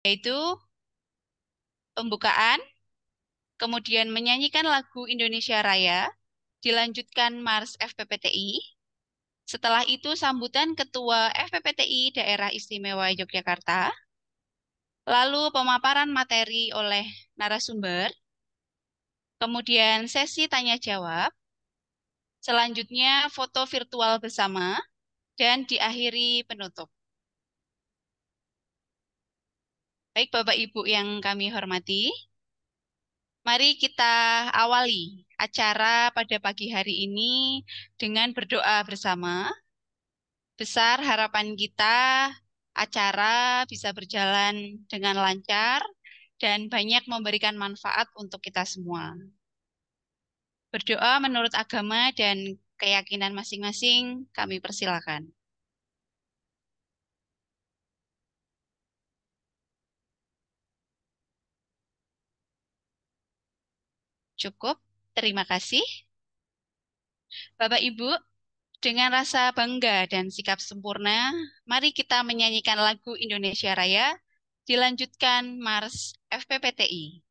yaitu pembukaan, kemudian menyanyikan lagu Indonesia Raya, dilanjutkan Mars FPPTI. Setelah itu sambutan Ketua FPPTI Daerah Istimewa Yogyakarta, lalu pemaparan materi oleh narasumber, kemudian sesi tanya jawab, selanjutnya foto virtual bersama, dan diakhiri penutup. Baik Bapak Ibu yang kami hormati, mari kita awali acara pada pagi hari ini dengan berdoa bersama. Besar harapan kita acara bisa berjalan dengan lancar dan banyak memberikan manfaat untuk kita semua. Berdoa menurut agama dan keyakinan masing-masing, kami persilakan. Cukup, terima kasih. Bapak Ibu, dengan rasa bangga dan sikap sempurna, mari kita menyanyikan lagu Indonesia Raya, dilanjutkan Mars FPPTI.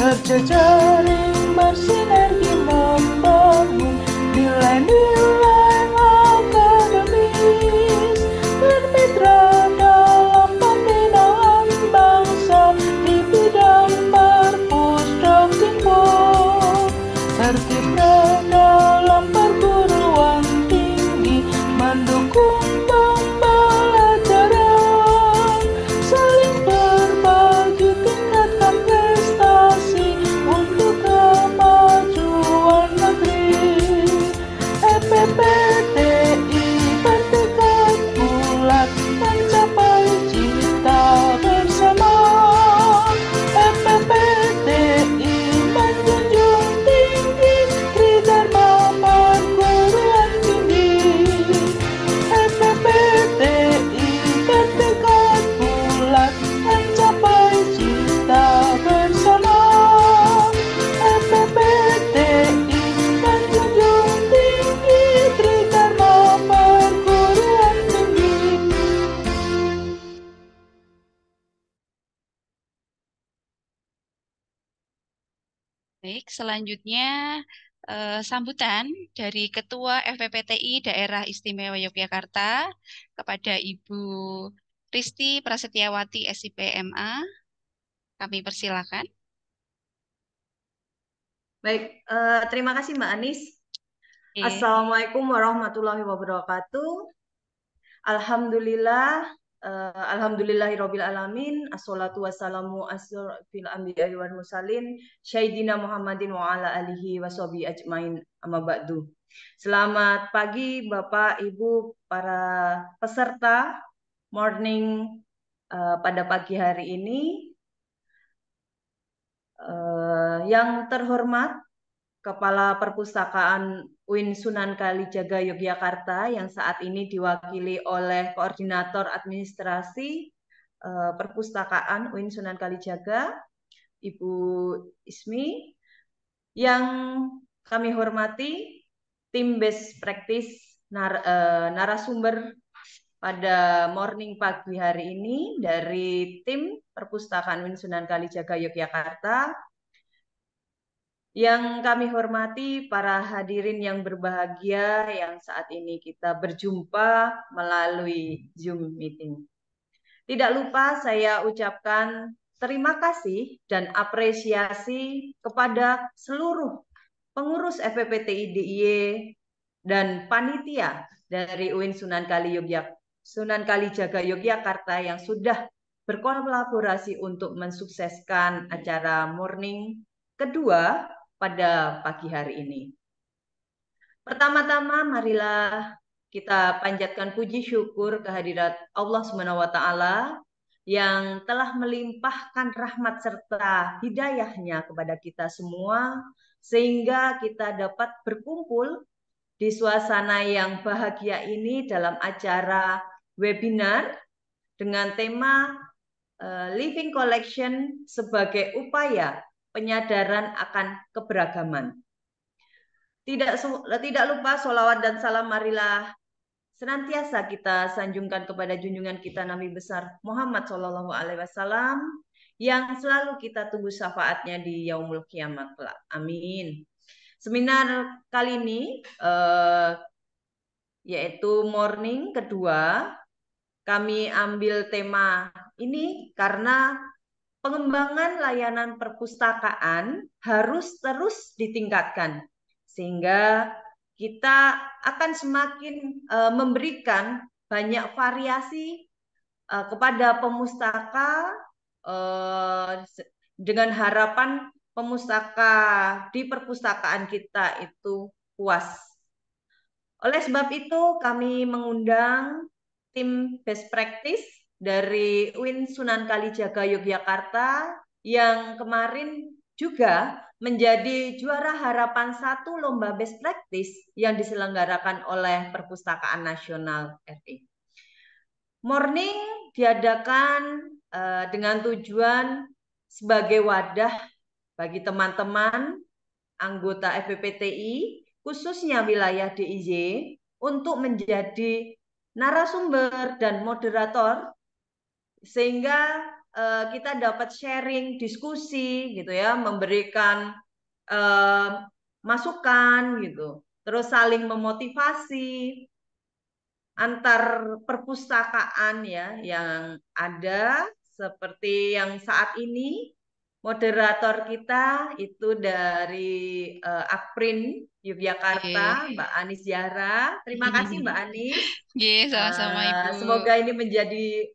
Berjejaring bersinergi membangun nilai-nilai akademis, bermitra dalam pembinaan bangsa di bidang perpus dan simbol, tertibnya dalam perguruan tinggi, mendukung pembelajaran, saling berbagi, tingkatkan prestasi untuk kemajuan negeri. EPPTI bertekad bulat mencapai cita bersama. EPPTI menjunjung tinggi tridharma perguruan tinggi. EPPTI bertekad bulat mencapai cita bersama. EPPTI menjunjung tinggi tridharma perguruan tinggi. Baik, selanjutnya sambutan dari Ketua FPPTI Daerah Istimewa Yogyakarta kepada Ibu Risti Prasetyawati SIP MA. Kami persilakan. Baik, terima kasih Mbak Anis. Oke. Assalamualaikum warahmatullahi wabarakatuh. Alhamdulillah, alhamdulillahirabbil alamin. Assalatu wassalamu asrofil anbiya'i wal mursalin Sayyidina Muhammadin wa ala alihi washabihi ajmain. Amma ba'du. Selamat pagi Bapak, Ibu, para peserta morning pada pagi hari ini. Yang terhormat Kepala Perpustakaan UIN Sunan Kalijaga Yogyakarta yang saat ini diwakili oleh Koordinator Administrasi Perpustakaan UIN Sunan Kalijaga, Ibu Ismi, yang kami hormati tim best practice narasumber pada morning pagi hari ini dari tim Perpustakaan UIN Sunan Kalijaga Yogyakarta. Yang kami hormati para hadirin yang berbahagia yang saat ini kita berjumpa melalui Zoom meeting. Tidak lupa saya ucapkan terima kasih dan apresiasi kepada seluruh pengurus FPPTI DIY dan panitia dari UIN Sunan Kalijaga Yogyakarta yang sudah berkolaborasi untuk mensukseskan acara morning kedua pada pagi hari ini. Pertama-tama marilah kita panjatkan puji syukur kehadirat Allah Subhanahu wa taala yang telah melimpahkan rahmat serta hidayahnya kepada kita semua sehingga kita dapat berkumpul di suasana yang bahagia ini dalam acara webinar dengan tema Living Collection sebagai upaya penyadaran akan keberagaman. Tidak lupa sholawat dan salam marilah senantiasa kita sanjungkan kepada junjungan kita Nabi besar Muhammad SAW yang selalu kita tunggu syafaatnya di yaumul kiamat kelak. Amin. Seminar kali ini yaitu morning kedua, kami ambil tema ini karena pengembangan layanan perpustakaan harus terus ditingkatkan sehingga kita akan semakin memberikan banyak variasi kepada pemustaka dengan harapan pemustaka di perpustakaan kita itu puas. Oleh sebab itu kami mengundang tim best practice dari UIN Sunan Kalijaga Yogyakarta yang kemarin juga menjadi juara harapan 1 lomba best practice yang diselenggarakan oleh Perpustakaan Nasional RI. Morning diadakan dengan tujuan sebagai wadah bagi teman-teman anggota FPPTI khususnya wilayah DIY untuk menjadi narasumber dan moderator sehingga kita dapat sharing diskusi gitu ya, memberikan masukan gitu, terus saling memotivasi antar perpustakaan ya yang ada seperti yang saat ini moderator kita itu dari Akprin Yogyakarta, Mbak Anis Zahra. Terima kasih Mbak Anis. Sama-sama Ibu. Semoga ini menjadi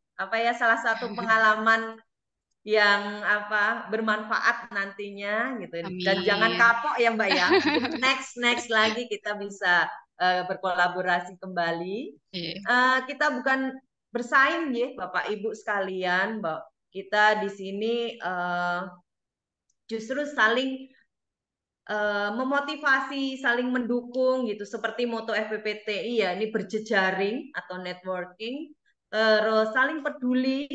salah satu pengalaman yang bermanfaat nantinya gitu. Amin. Dan jangan kapok ya Mbak ya. Mungkin next lagi kita bisa berkolaborasi kembali. Kita bukan bersaing ya Bapak Ibu sekalian, Mbak. Kita di sini justru saling memotivasi, saling mendukung gitu seperti moto FPPTI ya, ini berjejaring atau networking, terus saling peduli,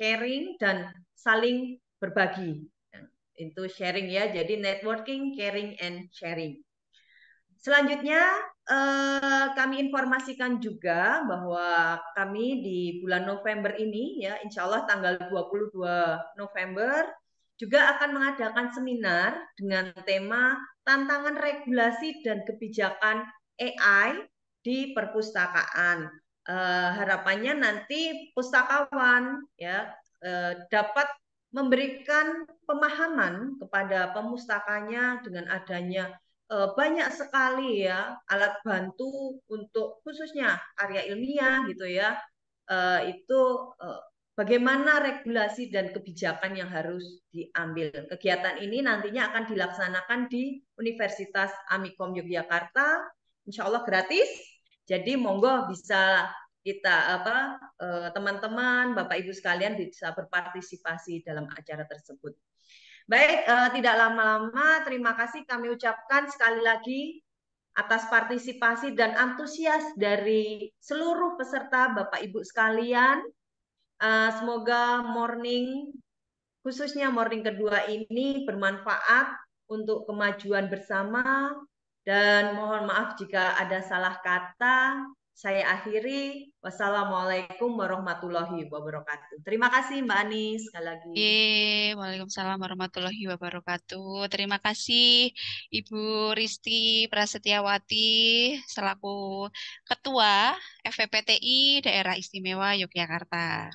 caring dan saling berbagi. Itu sharing ya, jadi networking, caring and sharing. Selanjutnya kami informasikan juga bahwa kami di bulan November ini ya, insya Allah tanggal 22 November juga akan mengadakan seminar dengan tema tantangan regulasi dan kebijakan AI di perpustakaan. Harapannya nanti pustakawan ya dapat memberikan pemahaman kepada pemustakanya dengan adanya banyak sekali ya alat bantu untuk khususnya karya ilmiah gitu ya. Itu bagaimana regulasi dan kebijakan yang harus diambil. Kegiatan ini nantinya akan dilaksanakan di Universitas Amikom Yogyakarta, insya Allah gratis. Jadi monggo bisa kita teman-teman, Bapak Ibu sekalian bisa berpartisipasi dalam acara tersebut. Baik, tidak lama-lama, terima kasih kami ucapkan sekali lagi atas partisipasi dan antusias dari seluruh peserta Bapak Ibu sekalian. Semoga morning, khususnya morning kedua ini bermanfaat untuk kemajuan bersama. Dan mohon maaf jika ada salah kata. Saya akhiri. Wassalamualaikum warahmatullahi wabarakatuh. Terima kasih Mbak Anis sekali lagi. Waalaikumsalam warahmatullahi wabarakatuh. Terima kasih Ibu Risti Prasetyawati selaku Ketua FPPTI Daerah Istimewa Yogyakarta.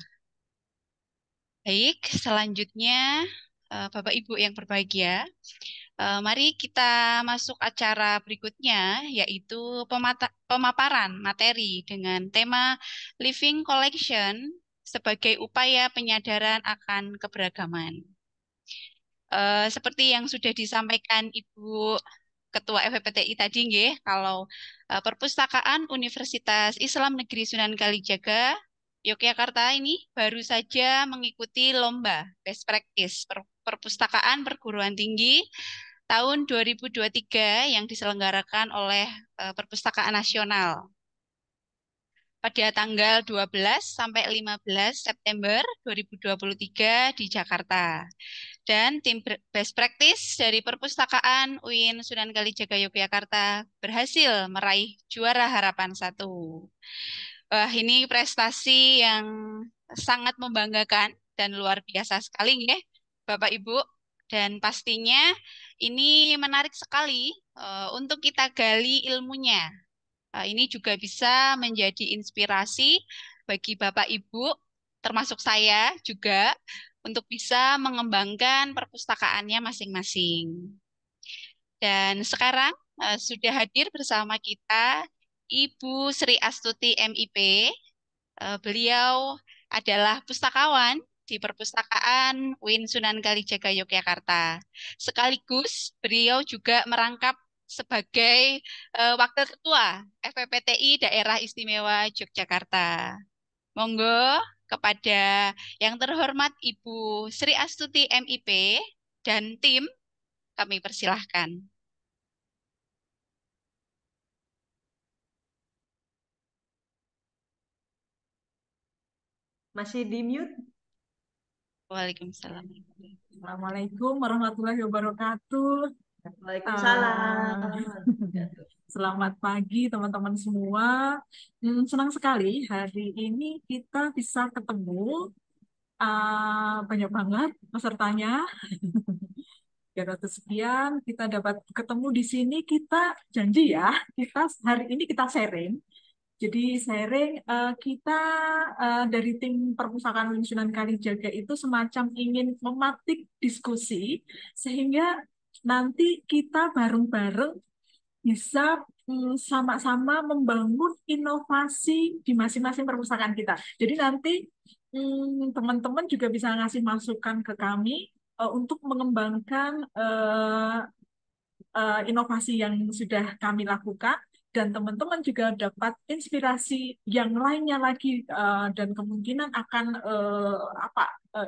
Baik, selanjutnya Bapak Ibu yang berbahagia, mari kita masuk acara berikutnya, yaitu pemaparan materi dengan tema Living Collection sebagai upaya penyadaran akan keberagaman. Seperti yang sudah disampaikan Ibu Ketua FPPTI tadi, nggih, kalau Perpustakaan Universitas Islam Negeri Sunan Kalijaga Yogyakarta ini baru saja mengikuti lomba Best Practice Perpustakaan Perguruan Tinggi tahun 2023 yang diselenggarakan oleh Perpustakaan Nasional pada tanggal 12 sampai 15 September 2023 di Jakarta. Dan tim best practice dari Perpustakaan UIN Sunan Kalijaga Yogyakarta berhasil meraih juara harapan 1. Wah, ini prestasi yang sangat membanggakan dan luar biasa sekali ya, Bapak Ibu. Dan pastinya ini menarik sekali untuk kita gali ilmunya. Ini juga bisa menjadi inspirasi bagi Bapak Ibu, termasuk saya juga, untuk bisa mengembangkan perpustakaannya masing-masing. Dan sekarang sudah hadir bersama kita Ibu Sri Astuti MIP. Beliau adalah pustakawan di Perpustakaan UIN Sunan Kalijaga Yogyakarta. Sekaligus beliau juga merangkap sebagai Wakil Ketua FPPTI Daerah Istimewa Yogyakarta. Monggo kepada yang terhormat Ibu Sri Astuti MIP dan tim kami persilahkan. Masih di mute? Waalaikumsalam. Assalamualaikum warahmatullahi wabarakatuh. Waalaikumsalam. Selamat pagi teman-teman semua. Senang sekali hari ini kita bisa ketemu. Banyak banget pesertanya. 300 sekian kita dapat ketemu di sini. Kita janji ya, kita hari ini kita sharing. Jadi sharing kita dari tim Perpustakaan UIN Sunan Kalijaga itu semacam ingin mematik diskusi sehingga nanti kita bareng-bareng bisa sama-sama membangun inovasi di masing-masing perpustakaan kita. Jadi nanti teman-teman juga bisa ngasih masukan ke kami untuk mengembangkan inovasi yang sudah kami lakukan, dan teman-teman juga dapat inspirasi yang lainnya lagi, dan kemungkinan akan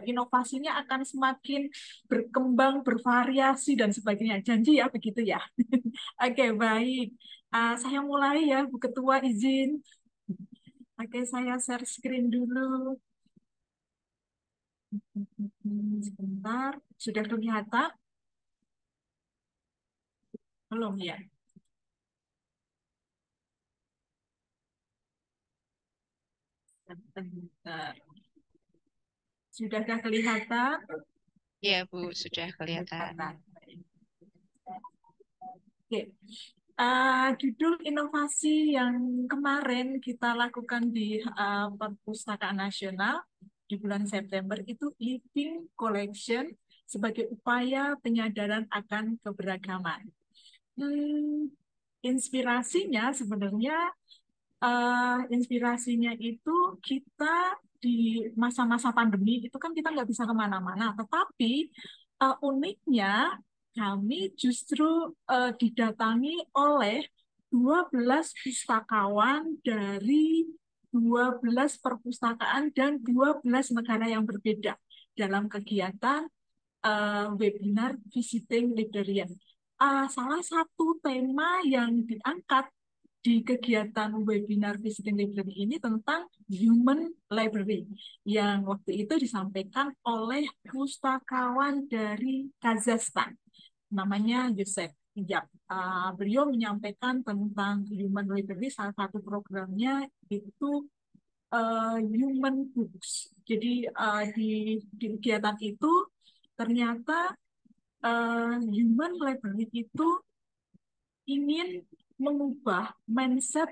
inovasinya akan semakin berkembang, bervariasi dan sebagainya. Janji ya begitu ya. Oke, baik. Saya mulai ya, Bu Ketua izin. Oke, saya share screen dulu. Sebentar, sudah kelihatan? Belum ya? Sebentar. Sudahkah kelihatan? Ya, Bu, sudah kelihatan. Oke. Judul inovasi yang kemarin kita lakukan di Perpustakaan Nasional di bulan September itu Living Collection sebagai upaya penyadaran akan keberagaman. Hmm, sebenarnya inspirasinya itu kita di masa-masa pandemi itu kan kita nggak bisa kemana-mana, tetapi uniknya kami justru didatangi oleh 12 pustakawan dari 12 perpustakaan dan 12 negara yang berbeda dalam kegiatan webinar Visiting Librarian. Salah satu tema yang diangkat di kegiatan webinar Visiting Library ini tentang Human Library yang waktu itu disampaikan oleh pustakawan dari Kazakhstan, namanya Yusef. Ya, beliau menyampaikan tentang Human Library, salah satu programnya itu Human Books. Jadi di kegiatan itu ternyata Human Library itu ingin mengubah mindset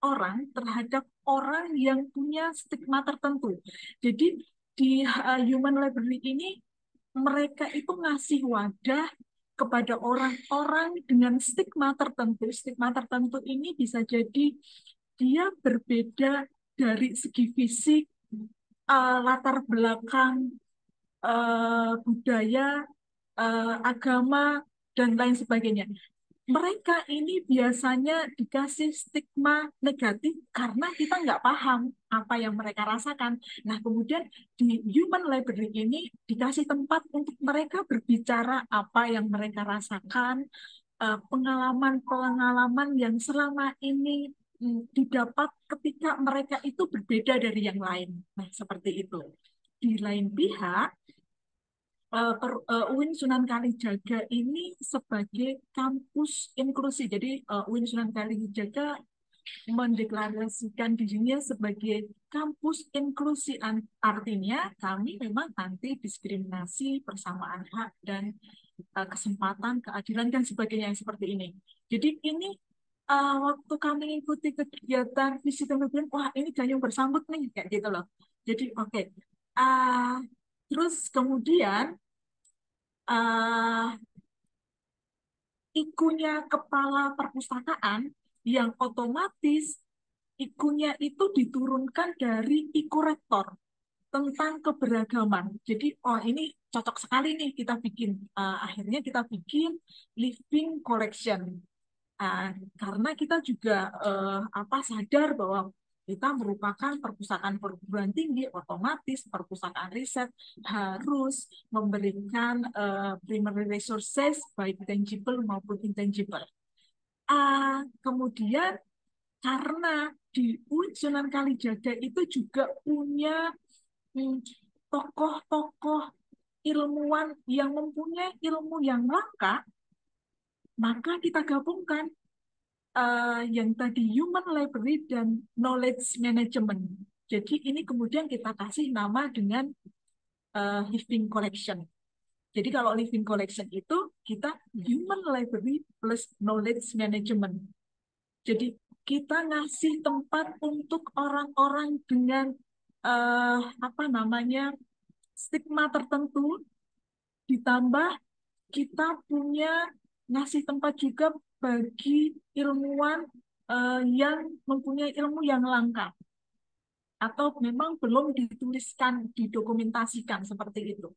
orang terhadap orang yang punya stigma tertentu. Jadi di Human Library ini mereka itu ngasih wadah kepada orang-orang dengan stigma tertentu. Stigma tertentu ini bisa jadi dia berbeda dari segi fisik, latar belakang, budaya, agama, dan lain sebagainya. Mereka ini biasanya dikasih stigma negatif karena kita nggak paham apa yang mereka rasakan. Nah, kemudian di Human Library ini dikasih tempat untuk mereka berbicara apa yang mereka rasakan, pengalaman-pengalaman yang selama ini didapat ketika mereka itu berbeda dari yang lain. Nah, seperti itu. Di lain pihak, UIN Sunan Kalijaga ini sebagai kampus inklusi. Jadi UIN Sunan Kalijaga mendeklarasikan dirinya sebagai kampus inklusi. Artinya kami memang anti diskriminasi, persamaan hak, dan kesempatan, keadilan, dan sebagainya yang seperti ini. Jadi ini waktu kami ikuti kegiatan visi kemudian, wah ini gayung bersambut nih, kayak gitu loh. Jadi oke. Terus kemudian ikunya kepala perpustakaan yang otomatis ikunya itu diturunkan dari iku rektor tentang keberagaman. Jadi, oh ini cocok sekali nih kita bikin. Akhirnya kita bikin living collection. Nah, karena kita juga sadar bahwa kita merupakan perpustakaan perguruan tinggi, otomatis perpustakaan riset harus memberikan primary resources baik tangible maupun intangible. Kemudian karena di UIN Sunan Kalijaga itu juga punya tokoh-tokoh ilmuwan yang mempunyai ilmu yang langka, maka kita gabungkan yang tadi Human Library dan Knowledge Management. Jadi ini kemudian kita kasih nama dengan Living Collection. Jadi kalau Living Collection itu kita Human Library plus Knowledge Management. Jadi kita ngasih tempat untuk orang-orang dengan stigma tertentu, ditambah kita punya ngasih tempat juga bagi ilmuwan yang mempunyai ilmu yang langka atau memang belum dituliskan, didokumentasikan seperti itu.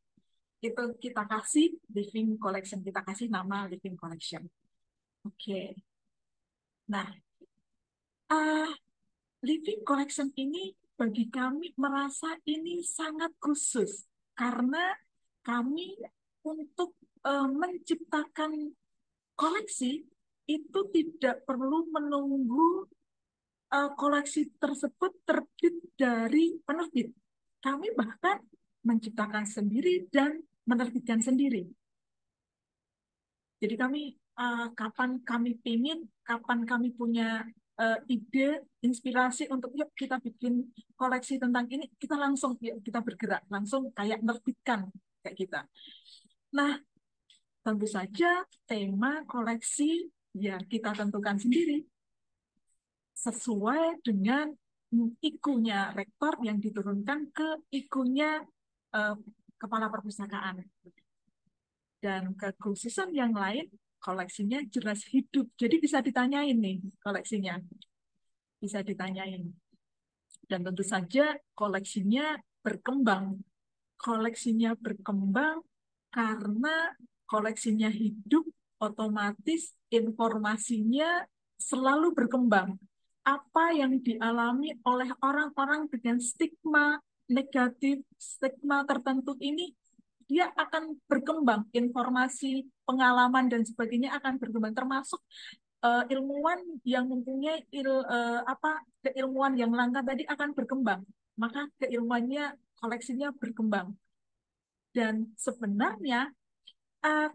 Itu kita kasih Living Collection, kita kasih nama Living Collection. Oke. Nah, Living Collection ini bagi kami merasa ini sangat khusus karena kami untuk menciptakan koleksi itu tidak perlu menunggu koleksi tersebut terbit dari penerbit. Kami bahkan menciptakan sendiri dan menerbitkan sendiri. Jadi kami kapan kami ingin, kapan kami punya ide, inspirasi untuk yuk kita bikin koleksi tentang ini, kita langsung yuk kita bergerak, langsung kayak menerbitkan kayak kita. Nah, tentu saja tema koleksi ya kita tentukan sendiri sesuai dengan ikunya rektor yang diturunkan ke ikunya kepala perpustakaan. Dan kekhususan yang lain, koleksinya jelas hidup. Jadi bisa ditanyain nih koleksinya, bisa ditanyain. Dan tentu saja koleksinya berkembang. Koleksinya berkembang karena koleksinya hidup, otomatis informasinya selalu berkembang. Apa yang dialami oleh orang-orang dengan stigma negatif, stigma tertentu ini, dia akan berkembang. Informasi, pengalaman, dan sebagainya akan berkembang. Termasuk ilmuwan yang mempunyai keilmuan yang langka tadi akan berkembang. Maka keilmuannya, koleksinya berkembang. Dan sebenarnya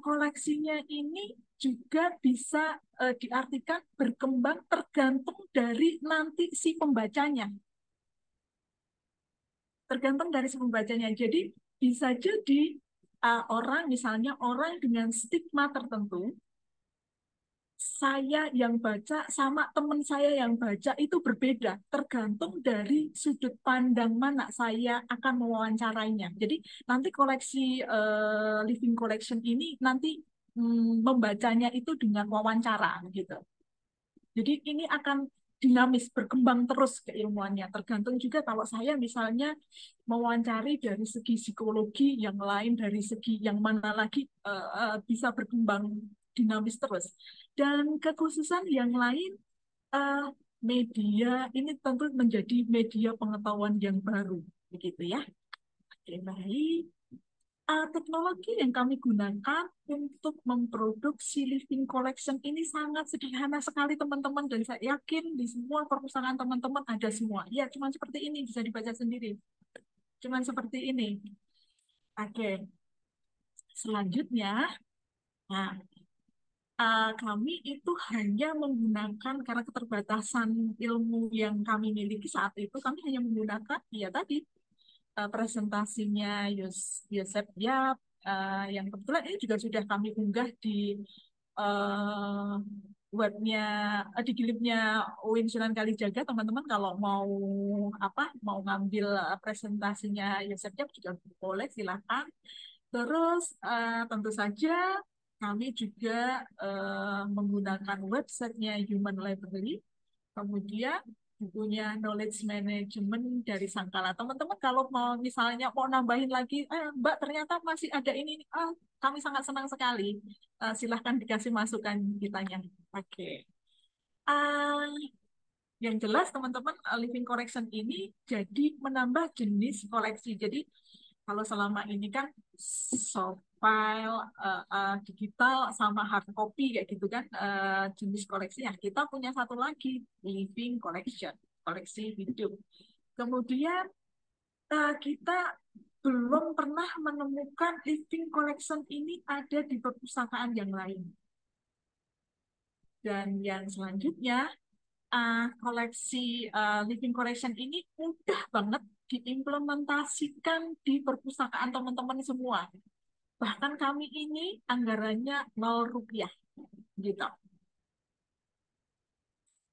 koleksinya ini juga bisa diartikan berkembang tergantung dari nanti si pembacanya. Tergantung dari si pembacanya. Jadi bisa jadi misalnya orang dengan stigma tertentu, saya yang baca sama teman saya yang baca itu berbeda, tergantung dari sudut pandang mana saya akan mewawancarainya. Jadi nanti koleksi living collection ini nanti membacanya itu dengan wawancara gitu. Jadi ini akan dinamis, berkembang terus keilmuannya. Tergantung juga kalau saya misalnya mewawancari dari segi psikologi, yang lain dari segi yang mana lagi bisa berkembang dinamis terus. Dan kekhususan yang lain, eh, media ini tentu menjadi media pengetahuan yang baru, begitu ya. Oke, baik. Teknologi yang kami gunakan untuk memproduksi living collection ini sangat sederhana sekali teman-teman, dan saya yakin di semua perpustakaan teman-teman ada semua. Ya, cuma seperti ini, bisa dibaca sendiri. Cuma seperti ini. Oke, selanjutnya, nah, kami itu hanya menggunakan, karena keterbatasan ilmu yang kami miliki saat itu, kami hanya menggunakan, ya tadi, presentasinya Yosep Yap, yang kebetulan ini juga sudah kami unggah di uh, webnya, di gilibnya UIN Sunan Kalijaga. Teman-teman kalau mau ngambil presentasinya Yosep Yap juga boleh, silakan. Terus tentu saja kami juga menggunakan websitenya Human Library. Kemudian bukunya Knowledge Management dari Sangkala. Teman-teman kalau mau misalnya mau nambahin lagi, Mbak ternyata masih ada ini. Kami sangat senang sekali. Silahkan dikasih masukan ditanya. Oke. Ah, yang jelas teman-teman, living collection ini jadi menambah jenis koleksi. Jadi kalau selama ini kan soft file, digital sama hard copy kayak gitu kan, jenis koleksinya. Kita punya satu lagi, living collection, koleksi hidup. Kemudian kita belum pernah menemukan living collection ini ada di perpustakaan yang lain. Dan yang selanjutnya, koleksi living collection ini mudah banget diimplementasikan di perpustakaan teman-teman semua. Bahkan kami ini anggarannya 0 rupiah gitu.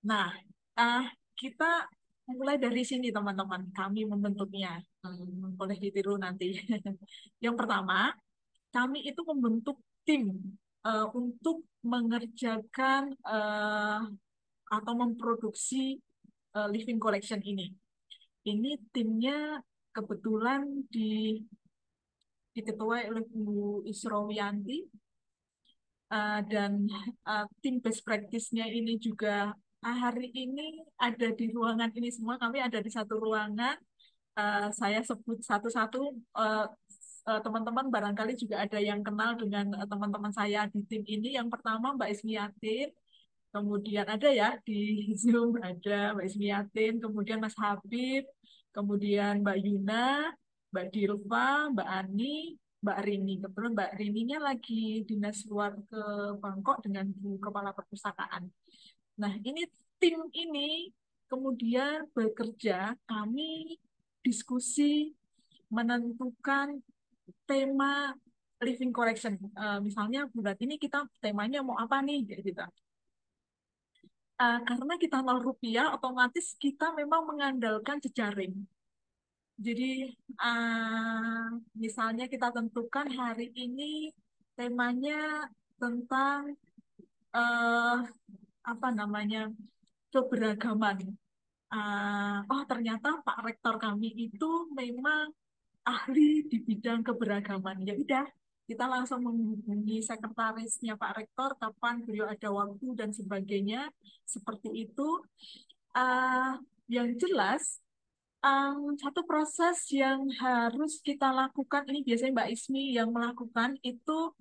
Nah, kita mulai dari sini teman-teman, kami membentuknya. Boleh ditiru nanti. Yang pertama, kami itu membentuk tim untuk mengerjakan atau memproduksi living collection ini. Ini timnya kebetulan diketuai oleh Bu Isrowianti, dan tim best practice-nya ini juga hari ini ada di ruangan ini semua. Kami ada di satu ruangan. Saya sebut satu-satu. Teman-teman barangkali juga ada yang kenal dengan teman-teman saya di tim ini. Yang pertama Mbak Ismiatin, kemudian ada ya di Zoom ada Mbak Ismiatin, kemudian Mas Habib, kemudian Mbak Yuna, Mbak Dilva, Mbak Ani, Mbak Rini. Kebetulan Mbak Rininya lagi dinas luar ke Bangkok dengan Bu Kepala Perpustakaan. Nah, ini tim ini kemudian bekerja, kami diskusi menentukan tema living collection. Misalnya bulan ini kita temanya mau apa nih, kayak gitu. Karena kita 0 rupiah, otomatis kita memang mengandalkan jejaring. Jadi misalnya kita tentukan hari ini temanya tentang eh, apa namanya, keberagaman. Oh, ternyata Pak Rektor kami itu memang ahli di bidang keberagaman. Ya udah, kita langsung menghubungi sekretarisnya Pak Rektor kapan beliau ada waktu dan sebagainya. Seperti itu. Ah, yang jelas, satu proses yang harus kita lakukan, ini biasanya Mbak Ismi yang melakukan, itu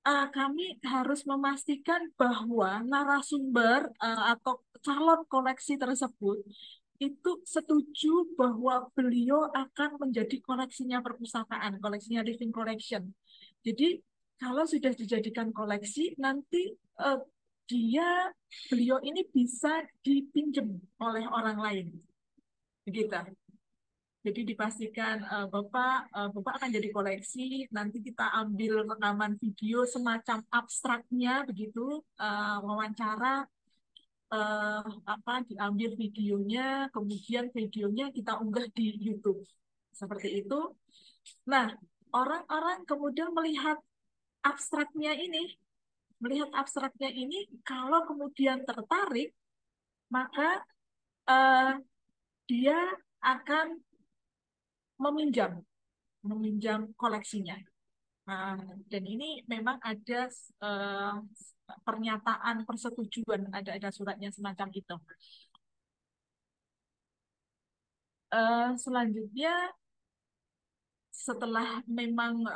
kami harus memastikan bahwa narasumber atau calon koleksi tersebut itu setuju bahwa beliau akan menjadi koleksinya perpustakaan, koleksinya living collection. Jadi kalau sudah dijadikan koleksi, nanti eh, beliau ini bisa dipinjam oleh orang lain, begitu. Jadi dipastikan Bapak akan jadi koleksi, nanti kita ambil rekaman video semacam abstraknya begitu, wawancara, eh, diambil videonya, kemudian videonya kita unggah di YouTube. Seperti itu. Nah, orang-orang kemudian melihat abstraknya ini, kalau kemudian tertarik, maka eh, dia akan meminjam meminjam koleksinya. Nah, dan ini memang ada eh, pernyataan persetujuan, ada suratnya semacam itu. Selanjutnya, setelah memang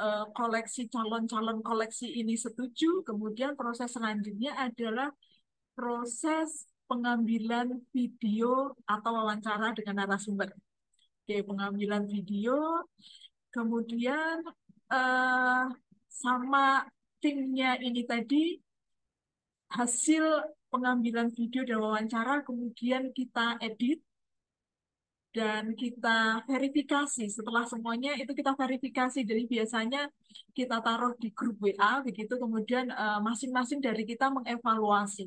calon-calon koleksi ini setuju, kemudian proses selanjutnya adalah proses pengambilan video atau wawancara dengan narasumber. Oke, pengambilan video, kemudian eh, sama timnya ini tadi, hasil pengambilan video dan wawancara kemudian kita edit dan kita verifikasi. Setelah semuanya itu kita verifikasi. Jadi biasanya kita taruh di grup WA begitu, kemudian masing-masing dari kita mengevaluasi.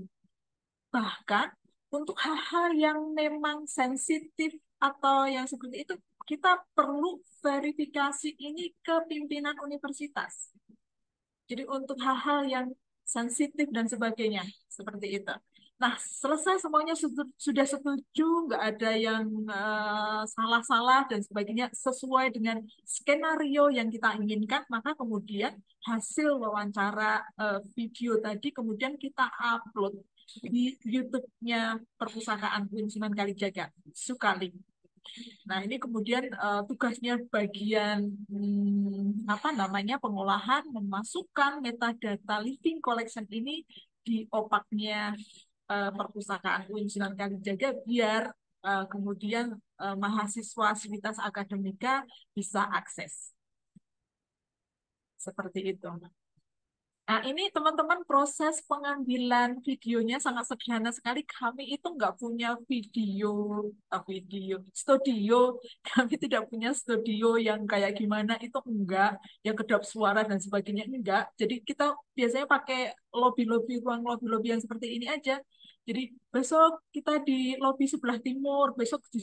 Bahkan untuk hal-hal yang memang sensitif atau yang seperti itu, kita perlu verifikasi ini ke pimpinan universitas. Jadi untuk hal-hal yang sensitif dan sebagainya, seperti itu. Nah, selesai semuanya sudah setuju, nggak ada yang salah-salah dan sebagainya, sesuai dengan skenario yang kita inginkan, maka kemudian hasil wawancara video tadi kemudian kita upload di YouTube-nya Perpustakaan UIN Sunan Kalijaga, Sukalink. Nah, ini kemudian tugasnya bagian pengolahan, memasukkan metadata living collection ini di opaknya Perpustakaan UIN Sunan Kalijaga biar kemudian mahasiswa Sivitas Akademika bisa akses. Seperti itu. Nah, ini teman-teman proses pengambilan videonya sangat sederhana sekali. Kami itu nggak punya video studio. Kami tidak punya studio yang kayak gimana itu enggak, yang kedap suara dan sebagainya enggak. Jadi kita biasanya pakai ruang lobby-lobby yang seperti ini aja. Jadi besok kita di lobby sebelah timur, besok di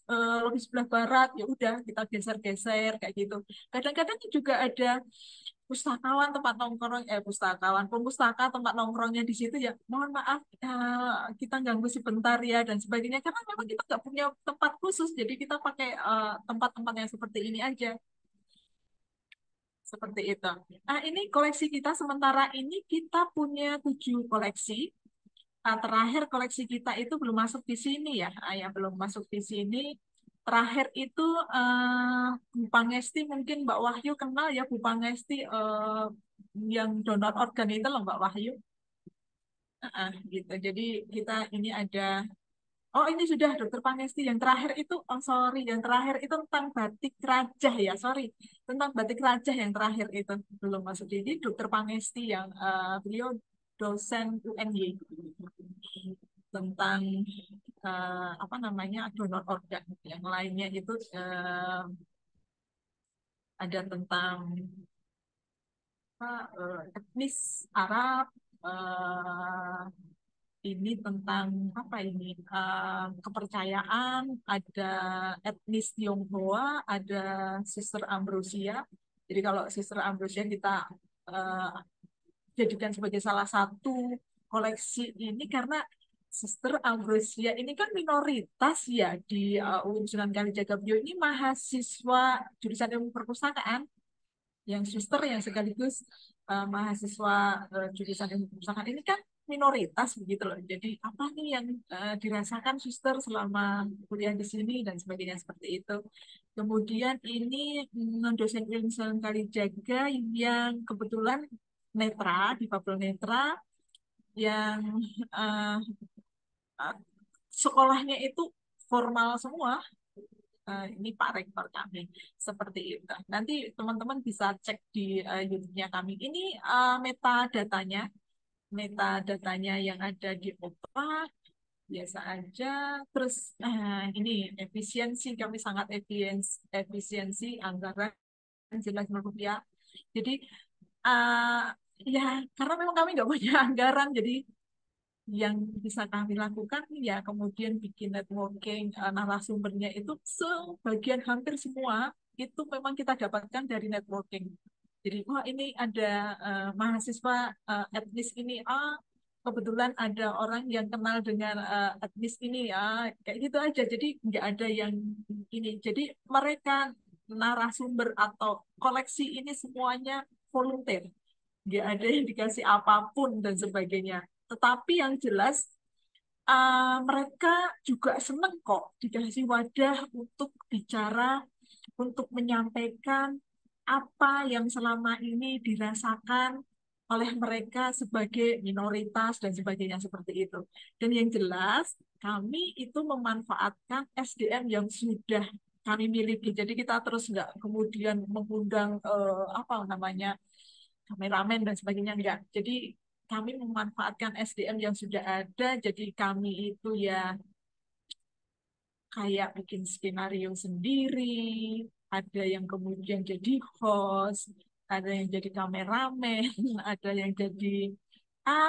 lobby sebelah barat, ya udah kita geser-geser kayak gitu. Kadang-kadang juga ada pustakawan tempat nongkrong pemustaka tempat nongkrongnya di situ, ya mohon maaf kita ganggu sebentar ya dan sebagainya, karena memang kita nggak punya tempat khusus, jadi kita pakai tempat-tempat yang seperti ini aja, seperti itu. Nah, ini koleksi kita sementara ini kita punya 7 koleksi. Terakhir koleksi kita itu belum masuk di sini ya, ya belum masuk di sini. Terakhir itu Bu Pangesti, mungkin Mbak Wahyu kenal ya Bu Pangesti, yang donor organ itu loh Mbak Wahyu. Gitu. Jadi kita ini ada, oh ini sudah Dokter Pangesti. Yang terakhir itu, oh sorry, yang terakhir itu tentang batik rajah ya, sorry. Tentang batik rajah yang terakhir itu belum masuk. Jadi Dokter Pangesti yang beliau dosen UNY tentang donor organ. Yang lainnya itu ada tentang etnis Arab, ini tentang kepercayaan, ada etnis Tionghoa, ada Sister Ambrosia. Jadi kalau Sister Ambrosia kita jadikan sebagai salah satu koleksi ini karena Sister Ambrosia ini kan minoritas ya di UIN Sunan Kalijaga. Beliau ini mahasiswa jurusan ilmu perpustakaan yang suster yang sekaligus mahasiswa jurusan ilmu perpustakaan ini kan minoritas begitu loh. Jadi apa nih yang dirasakan suster selama kuliah di sini dan sebagainya seperti itu. Kemudian ini dosen ilmu Sunan Kalijaga yang kebetulan netra, difabel netra yang eh, eh, sekolahnya itu formal semua. Ini Pak Rektor kami seperti itu. Nanti teman-teman bisa cek di YouTube-nya kami. Ini metadatanya yang ada di OPA biasa aja. Terus ini efisiensi kami sangat efisiensi anggaran jelas rupiah. Jadi uh, ya karena memang kami nggak punya anggaran, jadi yang bisa kami lakukan ya kemudian bikin networking narasumbernya itu sebagian hampir semua itu memang kita dapatkan dari networking. Jadi wah ini ada mahasiswa etnis ini kebetulan ada orang yang kenal dengan etnis ini kayak gitu aja. Jadi nggak ada yang ini. Jadi mereka narasumber atau koleksi ini semuanya volunteer, nggak ada yang dikasih apapun dan sebagainya. Tetapi yang jelas mereka juga seneng kok dikasih wadah untuk bicara, untuk menyampaikan apa yang selama ini dirasakan oleh mereka sebagai minoritas dan sebagainya seperti itu. Dan yang jelas kami itu memanfaatkan SDM yang sudah kami miliki. Jadi kita terus nggak kemudian mengundang apa namanya kameramen dan sebagainya enggak. Jadi kami memanfaatkan SDM yang sudah ada. Jadi kami itu ya kayak bikin skenario sendiri, ada yang kemudian jadi host, ada yang jadi kameramen, ada yang jadi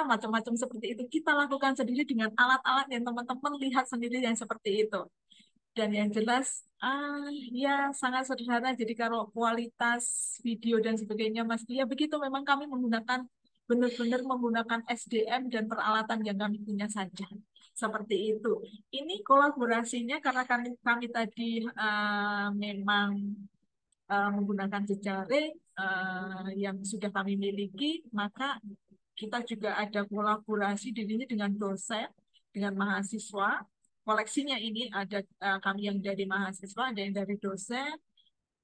macam-macam seperti itu. Kita lakukan sendiri dengan alat-alat yang teman-teman lihat sendiri yang seperti itu. Dan yang jelas, ya sangat sederhana. Jadi kalau kualitas video dan sebagainya, Mas, ya begitu. Memang kami menggunakan benar-benar menggunakan SDM dan peralatan yang kami punya saja. Seperti itu. Ini kolaborasinya karena kami tadi memang menggunakan jejaring yang sudah kami miliki, maka kita juga ada kolaborasi dirinya dengan dosen, dengan mahasiswa. Koleksinya ini ada kami yang dari mahasiswa, ada yang dari dosen,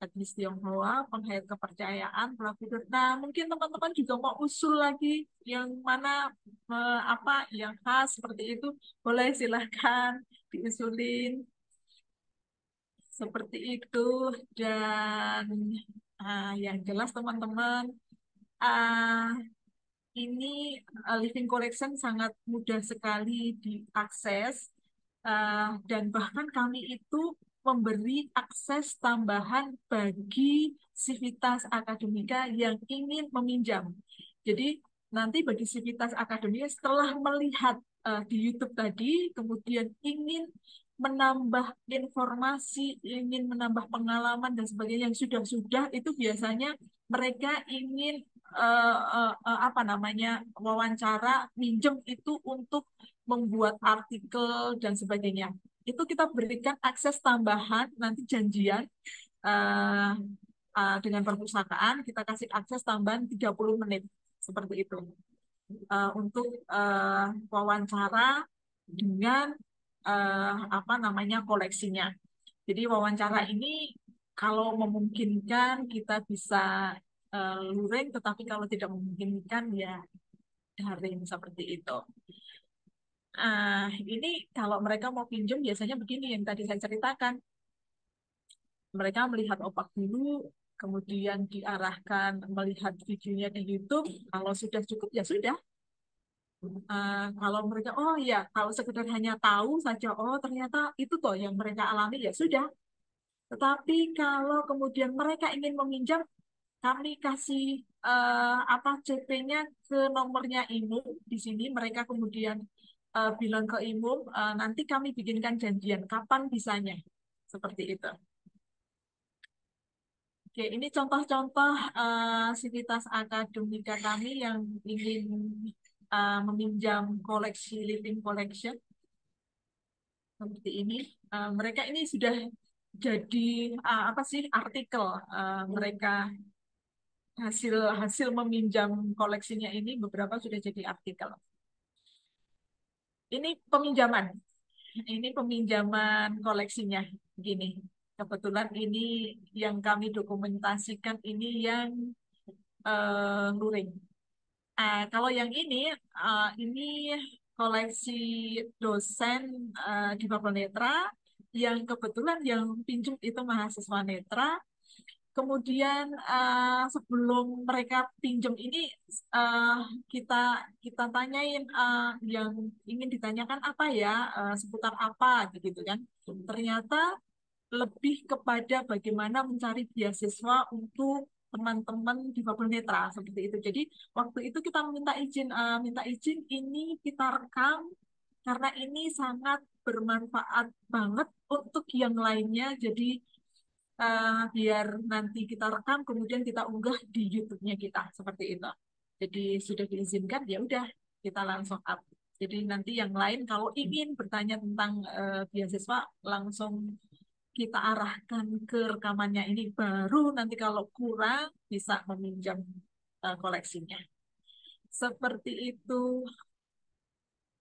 etnis Tionghoa, penghayat kepercayaan, pelaku. Nah, mungkin teman-teman juga mau usul lagi yang mana apa yang khas seperti itu, boleh silahkan diusulin seperti itu. Dan yang jelas teman-teman, ah, ini living collection sangat mudah sekali diakses dan bahkan kami itu memberi akses tambahan bagi sivitas akademika yang ingin meminjam. Jadi nanti bagi sivitas akademika setelah melihat di YouTube tadi, kemudian ingin menambah informasi, ingin menambah pengalaman dan sebagainya yang sudah-sudah itu biasanya mereka ingin apa namanya wawancara minjem itu untuk membuat artikel dan sebagainya. Itu kita berikan akses tambahan nanti janjian uh, dengan perpustakaan kita kasih akses tambahan 30 menit seperti itu untuk wawancara dengan apa namanya koleksinya. Jadi wawancara ini kalau memungkinkan kita bisa luring, tetapi kalau tidak memungkinkan ya daring seperti itu. Ini kalau mereka mau pinjam biasanya begini yang tadi saya ceritakan. Mereka melihat opak dulu, kemudian diarahkan melihat videonya di YouTube. Kalau sudah cukup ya sudah. Kalau mereka, oh ya, kalau sekedar hanya tahu saja, oh ternyata itu toh yang mereka alami ya sudah. Tetapi kalau kemudian mereka ingin meminjam, kami kasih apa CP-nya ke nomornya IMUM di sini. Mereka kemudian bilang ke IMUM, nanti kami bikinkan janjian kapan bisanya, seperti itu. Oke, ini contoh-contoh sivitas akademika kami yang ingin meminjam koleksi living collection seperti ini. Mereka ini sudah jadi apa sih artikel mereka hasil meminjam koleksinya ini beberapa sudah jadi artikel. Ini peminjaman. Ini peminjaman koleksinya. Gini. Kebetulan ini yang kami dokumentasikan ini yang luring. Kalau yang ini koleksi dosen di Babel Netra yang kebetulan yang pinjam itu mahasiswa Netra. Kemudian sebelum mereka pinjam ini kita tanyain yang ingin ditanyakan apa ya seputar apa gitu kan. Ternyata lebih kepada bagaimana mencari beasiswa untuk teman-teman di Babel Netra seperti itu. Jadi waktu itu kita minta izin ini kita rekam karena ini sangat bermanfaat banget untuk yang lainnya. Jadi biar nanti kita rekam kemudian kita unggah di YouTube-nya kita seperti itu. Jadi sudah diizinkan ya udah kita langsung up. Jadi nanti yang lain kalau ingin bertanya tentang beasiswa langsung kita arahkan ke rekamannya ini, baru nanti kalau kurang bisa meminjam koleksinya. Seperti itu.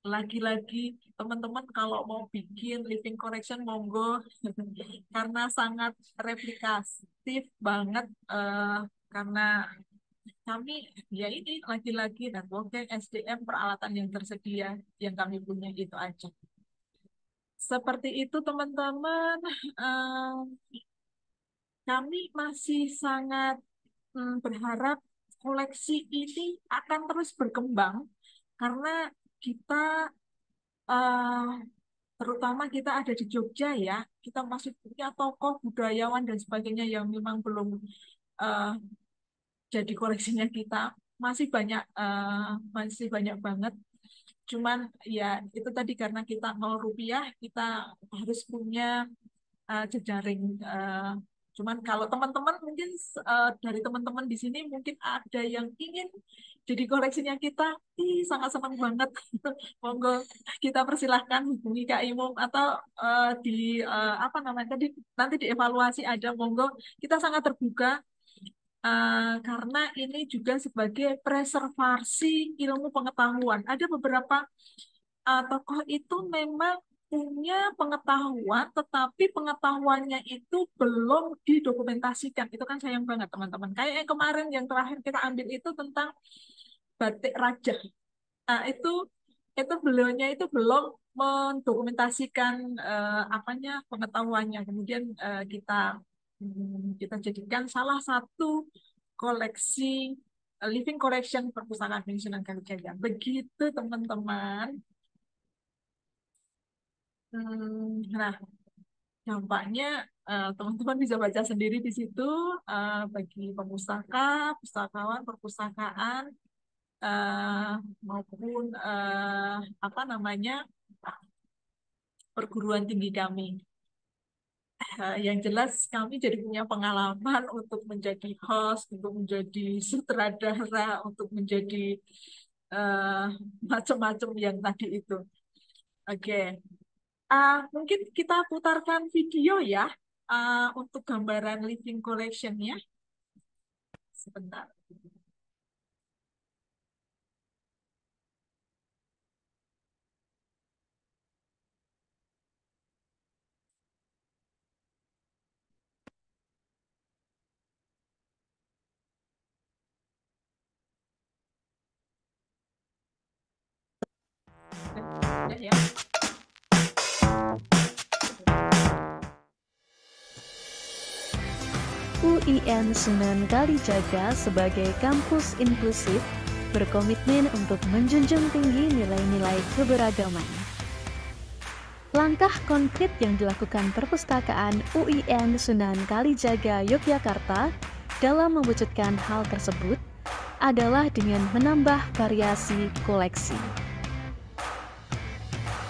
Lagi-lagi teman-teman kalau mau bikin living collection monggo karena sangat replikatif banget karena kami ya ini lagi-lagi networking SDM peralatan yang tersedia yang kami punya itu aja. Seperti itu teman-teman, kami masih sangat berharap koleksi ini akan terus berkembang karena kita terutama kita ada di Jogja ya, kita masih punya tokoh budayawan dan sebagainya yang memang belum jadi koleksinya kita masih banyak banget. Cuman ya itu tadi karena kita 0 rupiah kita harus punya jejaring. Cuman kalau teman-teman mungkin dari teman-teman di sini mungkin ada yang ingin jadi koleksinya kita, sangat senang banget. Monggo kita persilahkan hubungi Kak Imum atau di apa namanya tadi nanti dievaluasi ada monggo kita sangat terbuka karena ini juga sebagai preservasi ilmu pengetahuan. Ada beberapa tokoh itu memang punya pengetahuan, tetapi pengetahuannya itu belum didokumentasikan. Itu kan sayang banget, teman-teman. Kayak yang kemarin, yang terakhir kita ambil itu tentang batik raja. Nah, itu beliaunya itu belum mendokumentasikan pengetahuannya. Kemudian kita jadikan salah satu koleksi living collection perpustakaan Sunan Kalijaga. Begitu, teman-teman. Nah, dampaknya teman-teman bisa baca sendiri di situ bagi pemustaka, pustakawan, perpustakaan maupun perguruan tinggi kami. Yang jelas kami jadi punya pengalaman untuk menjadi host, untuk menjadi sutradara, untuk menjadi macam-macam yang tadi itu. Oke. Mungkin kita putarkan video ya untuk gambaran living collection-nya. Sebentar. Ya. UIN Sunan Kalijaga sebagai kampus inklusif berkomitmen untuk menjunjung tinggi nilai-nilai keberagaman. Langkah konkret yang dilakukan perpustakaan UIN Sunan Kalijaga Yogyakarta dalam mewujudkan hal tersebut adalah dengan menambah variasi koleksi.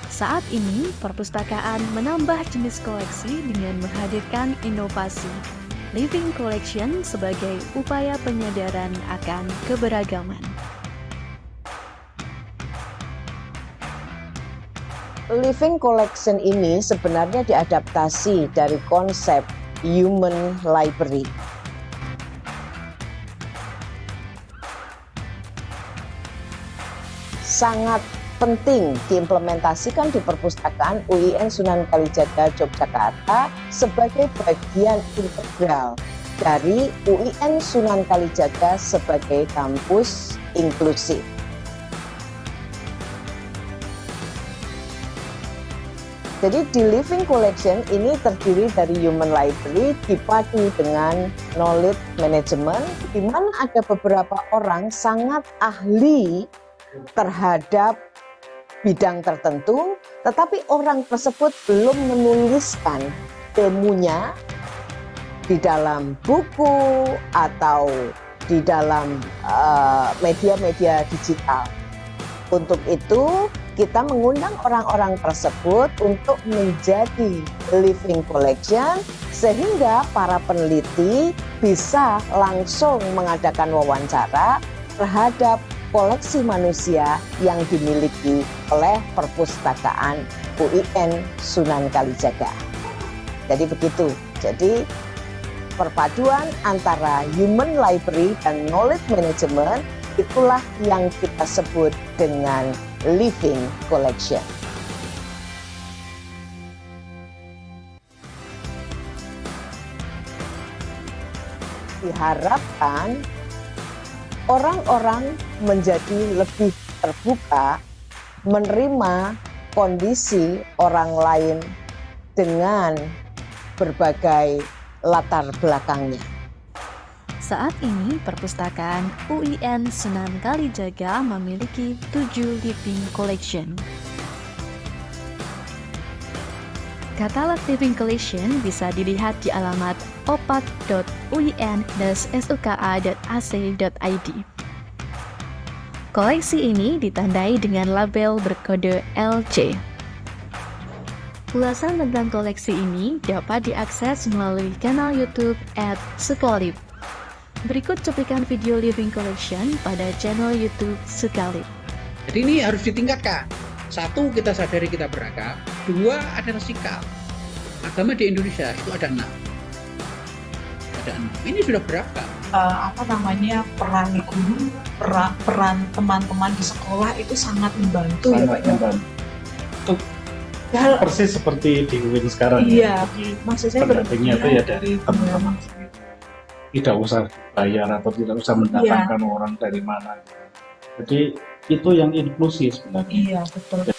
Saat ini, perpustakaan menambah jenis koleksi dengan menghadirkan inovasi living collection sebagai upaya penyadaran akan keberagaman. Living Collection ini sebenarnya diadaptasi dari konsep Human Library. Sangat penting diimplementasikan di perpustakaan UIN Sunan Kalijaga Yogyakarta sebagai bagian integral dari UIN Sunan Kalijaga sebagai kampus inklusif. Jadi di Living Collection ini terdiri dari Human Library dipadu dengan Knowledge Management, di mana ada beberapa orang sangat ahli terhadap bidang tertentu, tetapi orang tersebut belum menuliskan ilmunya di dalam buku atau di dalam media-media digital. Untuk itu, kita mengundang orang-orang tersebut untuk menjadi Living Collection sehingga para peneliti bisa langsung mengadakan wawancara terhadap koleksi manusia yang dimiliki oleh perpustakaan UIN Sunan Kalijaga. Jadi begitu. Jadi perpaduan antara Human Library dan Knowledge Management itulah yang kita sebut dengan Living Collection. Diharapkan orang-orang menjadi lebih terbuka menerima kondisi orang lain dengan berbagai latar belakangnya. Saat ini, perpustakaan UIN Sunan Kalijaga memiliki 7 living collection. Katalog Living Collection bisa dilihat di alamat opak.uin-suka.ac.id. Koleksi ini ditandai dengan label berkode LC. Ulasan tentang koleksi ini dapat diakses melalui kanal YouTube @sukalib. Berikut cuplikan video Living Collection pada channel YouTube Sukalib. Jadi ini harus ditingkatkan. Satu, kita sadari kita beragam. Dua, ada sikap. Agama di Indonesia itu ada 6. Ada 6. Ini sudah beragam. Peran guru, peran teman-teman di sekolah itu sangat membantu ya Pak. Itu persis seperti di UIN sekarang. Iya, maksudnya pendampingnya itu ya dari teman-teman. Tidak usah bayar atau tidak usah mendatangkan orang dari mana. Jadi itu yang inklusif sebenarnya. Iya, betul.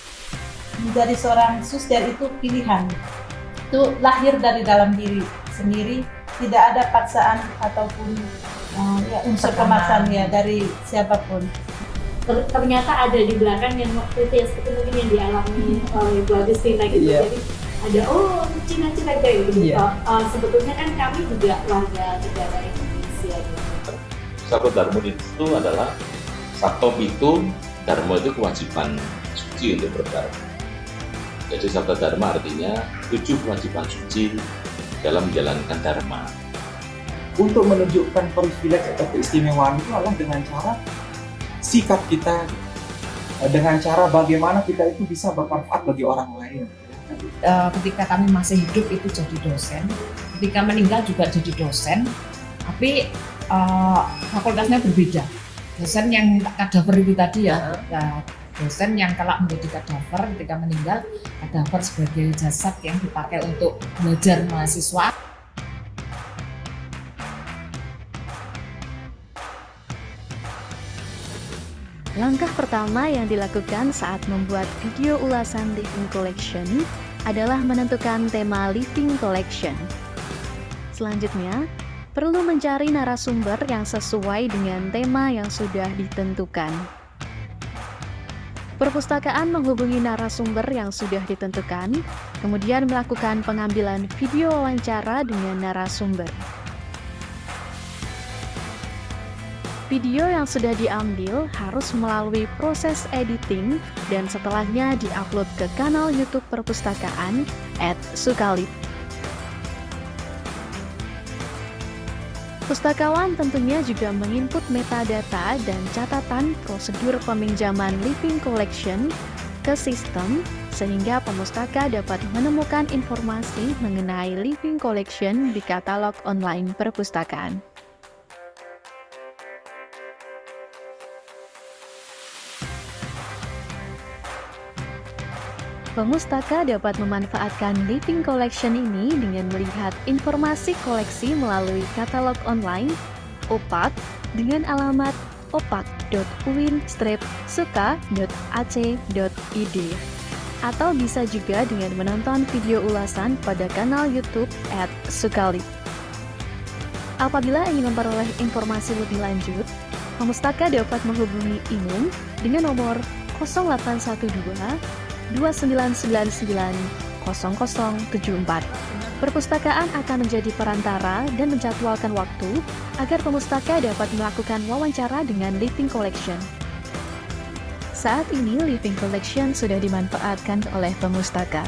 Menjadi seorang susder itu pilihan. Itu lahir dari dalam diri sendiri, tidak ada paksaan ataupun unsur pemaksaan ya dari siapapun. Ternyata ada di belakang yang waktu itu ya seperti mungkin yang dialami oleh Bu Agustina gitu. Jadi ada Cina-Cina kayak gitu. Sebetulnya kan kami juga warga negara Indonesia gitu. Sabto Dharma itu adalah Sabto itu Dharma itu kewajiban suci untuk berdharma. Jadi Sabto Dharma artinya 7 kewajiban suci dalam menjalankan dharma. Untuk menunjukkan privilege atau keistimewaan itu adalah dengan cara sikap kita, dengan cara bagaimana kita itu bisa bermanfaat bagi orang lain. Ketika kami masih hidup itu jadi dosen, ketika meninggal juga jadi dosen, tapi fakultasnya berbeda. Dosen yang kadaver itu tadi ya, dosen yang kelak menjadi kadaver ketika meninggal, kadaver sebagai jasad yang dipakai untuk belajar mahasiswa. Langkah pertama yang dilakukan saat membuat video ulasan Living Collection adalah menentukan tema Living Collection. Selanjutnya, perlu mencari narasumber yang sesuai dengan tema yang sudah ditentukan. Perpustakaan menghubungi narasumber yang sudah ditentukan, kemudian melakukan pengambilan video wawancara dengan narasumber. Video yang sudah diambil harus melalui proses editing dan setelahnya diupload ke kanal YouTube perpustakaan @sukalib. Pustakawan tentunya juga menginput metadata dan catatan prosedur peminjaman Living Collection ke sistem sehingga pemustaka dapat menemukan informasi mengenai Living Collection di katalog online perpustakaan. Pemustaka dapat memanfaatkan Living Collection ini dengan melihat informasi koleksi melalui katalog online OPAK dengan alamat opak.uin-suka.ac.id atau bisa juga dengan menonton video ulasan pada kanal YouTube @sukalib. Apabila ingin memperoleh informasi lebih lanjut, pemustaka dapat menghubungi Imum dengan nomor 0812 2999 0074. Perpustakaan akan menjadi perantara dan menjadwalkan waktu agar pemustaka dapat melakukan wawancara dengan Living Collection. Saat ini Living Collection sudah dimanfaatkan oleh pemustaka.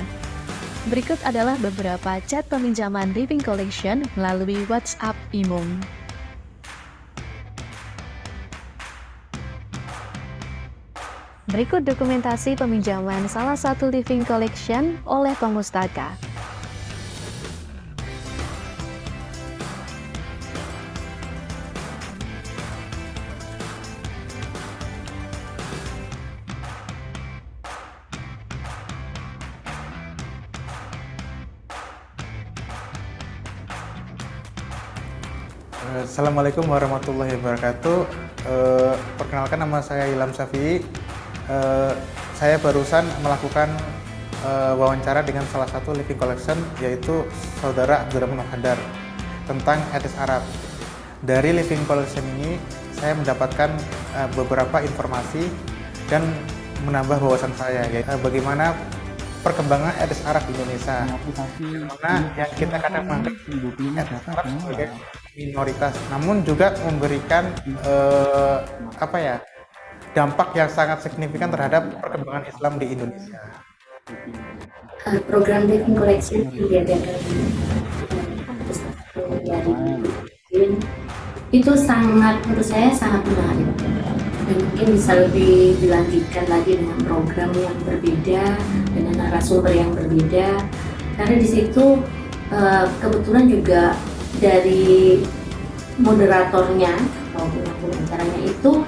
Berikut adalah beberapa chat peminjaman Living Collection melalui WhatsApp Imum. Berikut dokumentasi peminjaman salah satu Living Collection oleh pemustaka. Assalamualaikum warahmatullahi wabarakatuh. Perkenalkan, nama saya Ilham Syafi'i. Saya barusan melakukan wawancara dengan salah satu Living Collection, yaitu Saudara Abdurrahman Hadar, tentang etnis Arab. Dari Living Collection ini saya mendapatkan beberapa informasi dan menambah wawasan saya, yaitu bagaimana perkembangan etnis Arab di Indonesia, mana yang kita kadang menganggap etnis Arab sebagai minoritas, namun juga memberikan dampak yang sangat signifikan terhadap perkembangan Islam di Indonesia. Program Living Collection diadakan itu menurut saya sangat menarik, dan mungkin bisa lebih dilanjutkan lagi dengan program yang berbeda, dengan narasumber yang berbeda, karena di situ kebetulan juga dari moderatornya atau pengacaranya itu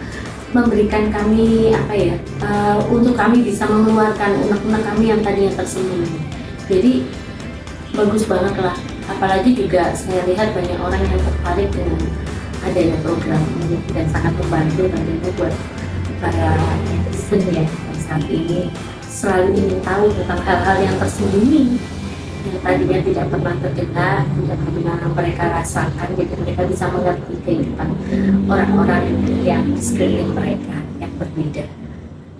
memberikan kami untuk kami bisa mengeluarkan unek-unek kami yang tadinya tersembunyi. Jadi bagus banget lah, apalagi juga saya lihat banyak orang yang tertarik dengan adanya program ini dan sangat membantu tentunya buat para netizen yang saat ini selalu ingin tahu tentang hal-hal yang tersembunyi yang tadinya tidak pernah terdengar, tidak pernah mereka rasakan, jadi mereka bisa mengerti kehidupan orang-orang yang sekeliling mereka yang berbeda.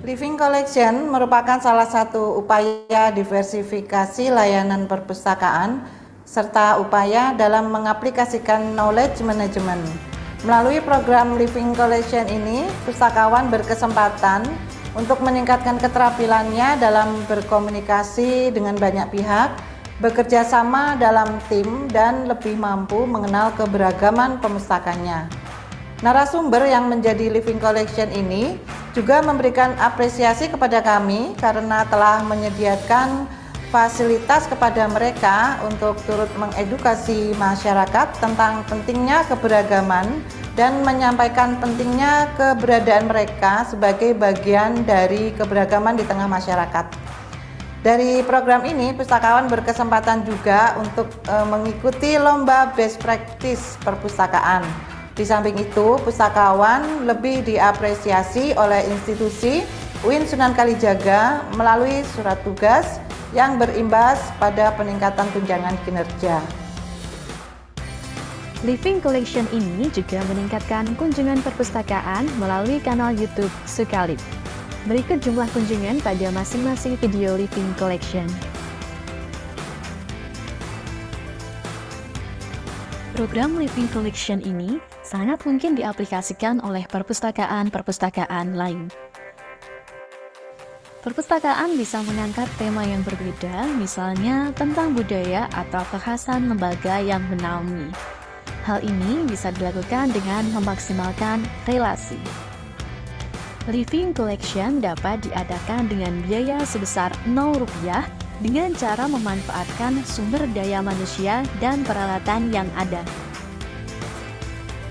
Living Collection merupakan salah satu upaya diversifikasi layanan perpustakaan serta upaya dalam mengaplikasikan knowledge management. Melalui program Living Collection ini, pustakawan berkesempatan untuk meningkatkan keterampilannya dalam berkomunikasi dengan banyak pihak, bekerja sama dalam tim, dan lebih mampu mengenal keberagaman pemustakanya. Narasumber yang menjadi Living Collection ini juga memberikan apresiasi kepada kami karena telah menyediakan fasilitas kepada mereka untuk turut mengedukasi masyarakat tentang pentingnya keberagaman dan menyampaikan pentingnya keberadaan mereka sebagai bagian dari keberagaman di tengah masyarakat. Dari program ini, pustakawan berkesempatan juga untuk mengikuti lomba best practice perpustakaan. Di samping itu, pustakawan lebih diapresiasi oleh institusi UIN Sunan Kalijaga melalui surat tugas yang berimbas pada peningkatan tunjangan kinerja. Living Collection ini juga meningkatkan kunjungan perpustakaan melalui kanal YouTube Sukalib. Berikut jumlah kunjungan pada masing-masing video Living Collection. Program Living Collection ini sangat mungkin diaplikasikan oleh perpustakaan-perpustakaan lain. Perpustakaan bisa mengangkat tema yang berbeda, misalnya tentang budaya atau kekhasan lembaga yang menaungi. Hal ini bisa dilakukan dengan memaksimalkan relasi. Living Collection dapat diadakan dengan biaya sebesar Rp0 dengan cara memanfaatkan sumber daya manusia dan peralatan yang ada.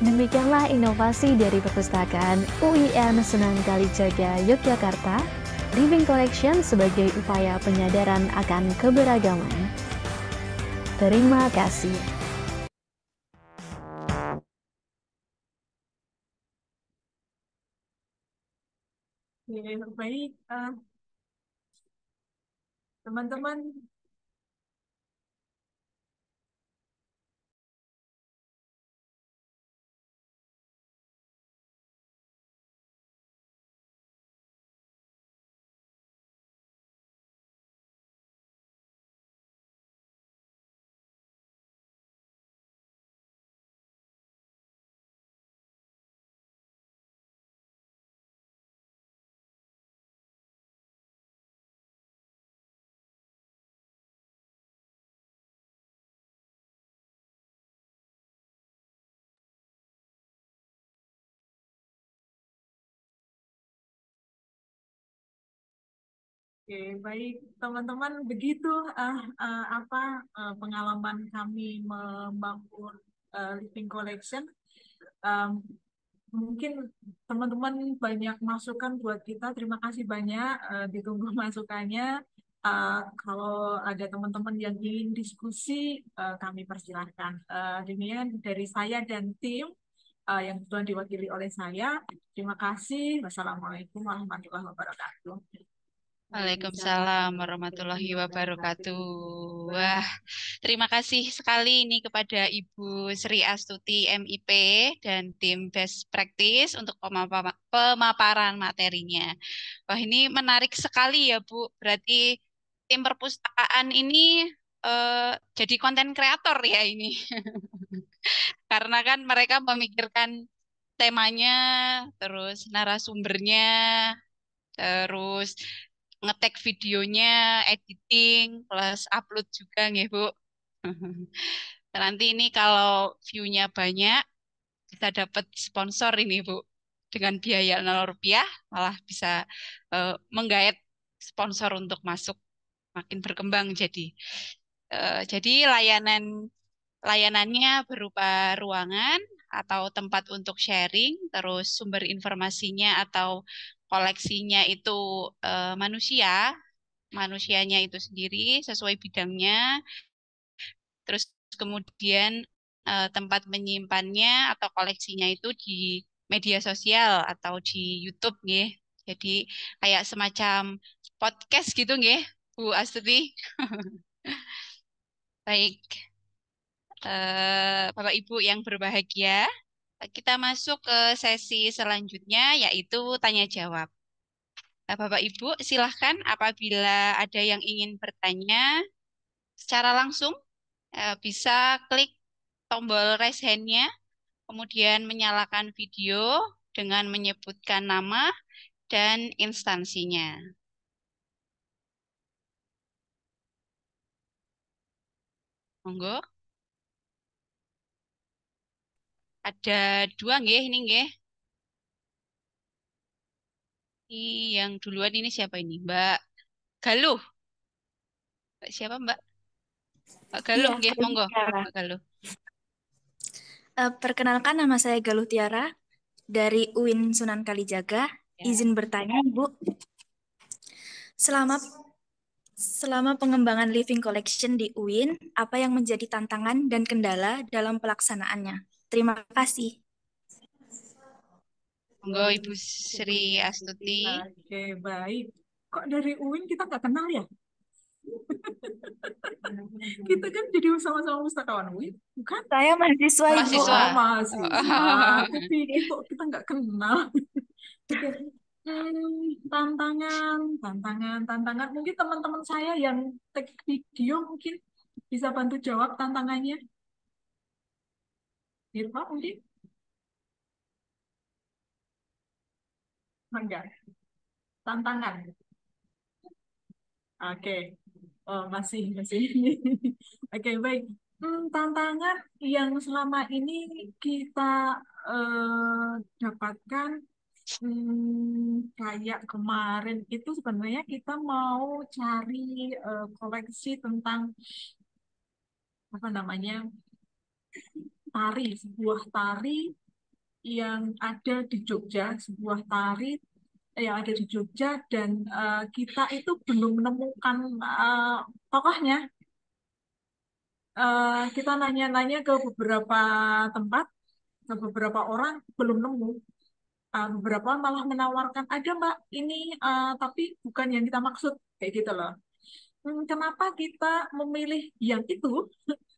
Demikianlah inovasi dari Perpustakaan UIN Sunan Kalijaga Yogyakarta, Living Collection sebagai upaya penyadaran akan keberagaman. Terima kasih. Baik, teman-teman. Oke, baik teman-teman, begitu pengalaman kami membangun Living Collection. Mungkin teman-teman banyak masukan buat kita. Terima kasih banyak. Ditunggu masukannya. Kalau ada teman-teman yang ingin diskusi, kami persilahkan. Demikian dari saya dan tim yang kebetulan diwakili oleh saya. Terima kasih. Wassalamualaikum warahmatullahi wabarakatuh. Waalaikumsalam warahmatullahi wabarakatuh. Wah, terima kasih sekali ini kepada Ibu Sri Astuti MIP dan tim Best Practice untuk pemaparan materinya. Wah, ini menarik sekali ya, Bu. Berarti tim perpustakaan ini jadi konten kreator ya ini. Karena kan mereka memikirkan temanya, terus narasumbernya, terus ngetek videonya, editing, plus upload juga nggih, Bu. Nanti ini kalau view-nya banyak, bisa dapat sponsor ini, Bu. Dengan biaya Rp0, malah bisa menggait sponsor untuk masuk, makin berkembang jadi. Jadi layanannya berupa ruangan atau tempat untuk sharing, terus sumber informasinya atau koleksinya itu manusianya itu sendiri sesuai bidangnya, terus kemudian tempat menyimpannya atau koleksinya itu di media sosial atau di YouTube nggih. Jadi kayak semacam podcast gitu nggih, Bu Astuti. Baik, Bapak Ibu yang berbahagia, kita masuk ke sesi selanjutnya yaitu tanya jawab. Bapak Ibu, silahkan apabila ada yang ingin bertanya secara langsung, bisa klik tombol raise hand-nya, kemudian menyalakan video dengan menyebutkan nama dan instansinya. Monggo. Ada dua nggih ini nggih. Ini yang duluan ini siapa ini? Mbak Galuh. Siapa Mbak? Mbak Galuh nggih, monggo. Mbak Galuh. Perkenalkan, nama saya Galuh Tiara dari UIN Sunan Kalijaga. Izin bertanya, Ibu. Selama pengembangan Living Collection di UIN, apa yang menjadi tantangan dan kendala dalam pelaksanaannya? Terima kasih. Monggo Ibu Sri Astuti. Oke, baik. Kok dari UIN kita nggak kenal ya? Kita kan jadi sama-sama pustakawan UIN, bukan? Saya mahasiswa, Ibu. Mahasiswa. Oh, mahasiswa. Aku pikir kok kita nggak kenal. Oke. Tantangan. Mungkin teman-teman saya yang take video mungkin bisa bantu jawab tantangannya. Irfa mungkin? Enggak. Tantangan. Oke. Oh, masih. Oke, baik. Tantangan yang selama ini kita dapatkan Kayak kemarin itu sebenarnya kita mau cari koleksi tentang apa namanya tari, sebuah tari yang ada di Jogja, sebuah tari yang ada di Jogja dan kita itu belum menemukan tokohnya. Kita nanya-nanya ke beberapa tempat, ke beberapa orang belum nemu. Beberapa malah menawarkan ada Mbak ini tapi bukan yang kita maksud kayak gitu loh. Kenapa kita memilih yang itu?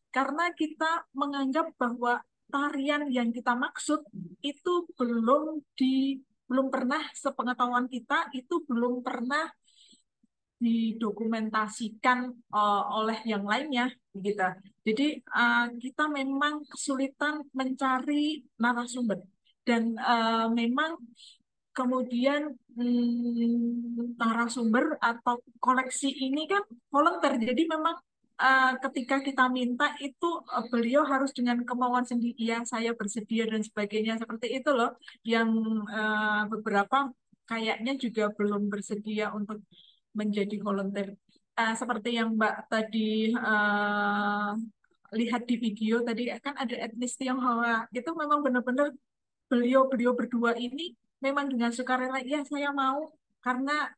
Karena kita menganggap bahwa tarian yang kita maksud itu belum pernah sepengetahuan kita itu belum pernah didokumentasikan oleh yang lainnya gitu. Jadi kita memang kesulitan mencari narasumber dan memang kemudian narasumber atau koleksi ini kan volunteer. Jadi memang ketika kita minta itu beliau harus dengan kemauan sendiri, ya saya bersedia dan sebagainya seperti itu loh. Yang beberapa kayaknya juga belum bersedia untuk menjadi volunteer. Seperti yang Mbak tadi lihat di video tadi kan ada etnis Tionghoa. Itu memang benar-benar beliau berdua ini memang dengan sukarela, ya saya mau karena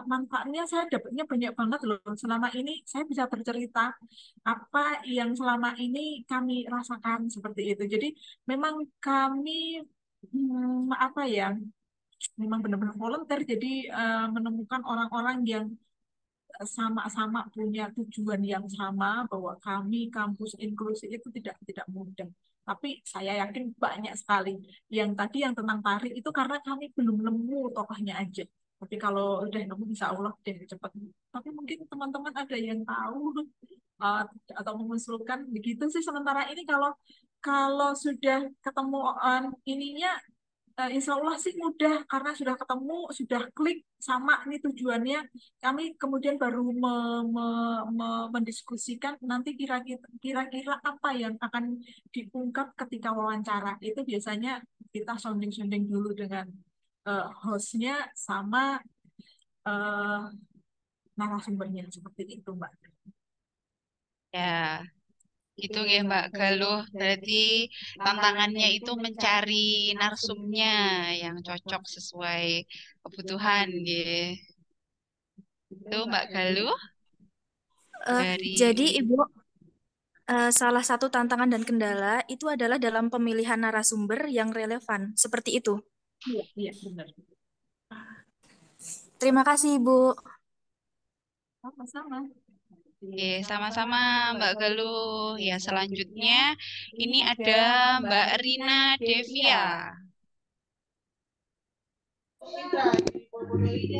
manfaatnya saya dapatnya banyak banget loh. Selama ini saya bisa bercerita apa yang selama ini kami rasakan seperti itu. Jadi memang kami apa ya, memang benar-benar volunteer. Jadi menemukan orang-orang yang sama-sama punya tujuan yang sama bahwa kami kampus inklusi itu tidak mudah. Tapi saya yakin banyak sekali. Yang tadi yang tentang tari itu karena kami belum nemu tokohnya aja. Tapi kalau udah nemu insya Allah deh cepat. Tapi mungkin teman-teman ada yang tahu uh, atau mengusulkan begitu sih. Sementara ini kalau kalau sudah ketemu ininya insya Allah sih mudah karena sudah ketemu, sudah klik sama ini tujuannya. Kami kemudian baru mendiskusikan nanti kira-kira apa yang akan diungkap ketika wawancara. Itu biasanya kita sounding-sounding dulu dengan hostnya sama eh, narasumbernya seperti itu, Mbak. Ya, gitu ya Mbak Galuh. Berarti tantangannya itu mencari narsumnya yang cocok sesuai kebutuhan ya. Itu Mbak Galuh dari Jadi Ibu, salah satu tantangan dan kendala itu adalah dalam pemilihan narasumber yang relevan. Seperti itu. Iya, iya benar. Terima kasih Ibu. Sama-sama. Oke, sama-sama Mbak Galuh. Ya, selanjutnya ini ada Mbak Rina Devia.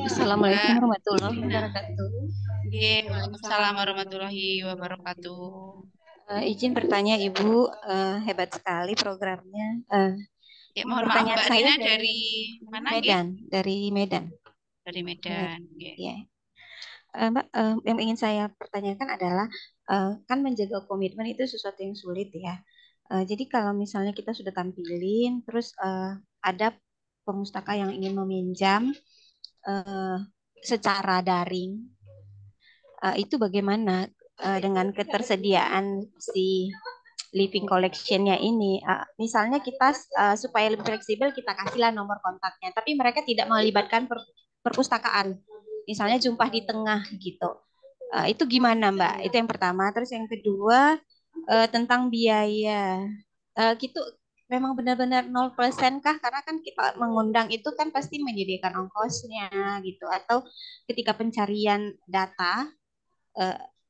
Assalamualaikum warahmatullahi wabarakatuh. Waalaikumsalam warahmatullahi wabarakatuh. Izin bertanya Ibu, hebat sekali programnya. Ya, mohon maaf Mbak saya Rina dari mana? Medan, dari Medan. Dari Medan. Ya. Mbak, yang ingin saya pertanyakan adalah kan menjaga komitmen itu sesuatu yang sulit ya. Jadi kalau misalnya kita sudah tampilin, terus ada pemustaka yang ingin meminjam secara daring, itu bagaimana dengan ketersediaan si living collection-nya ini? Misalnya kita supaya lebih fleksibel kita kasihlah nomor kontaknya, tapi mereka tidak melibatkan perpustakaan. Misalnya jumpa di tengah gitu. Itu gimana Mbak? Itu yang pertama. Terus yang kedua tentang biaya. Gitu memang benar-benar 0% kah? Karena kan kita mengundang itu kan pasti menyediakan ongkosnya gitu. Atau ketika pencarian data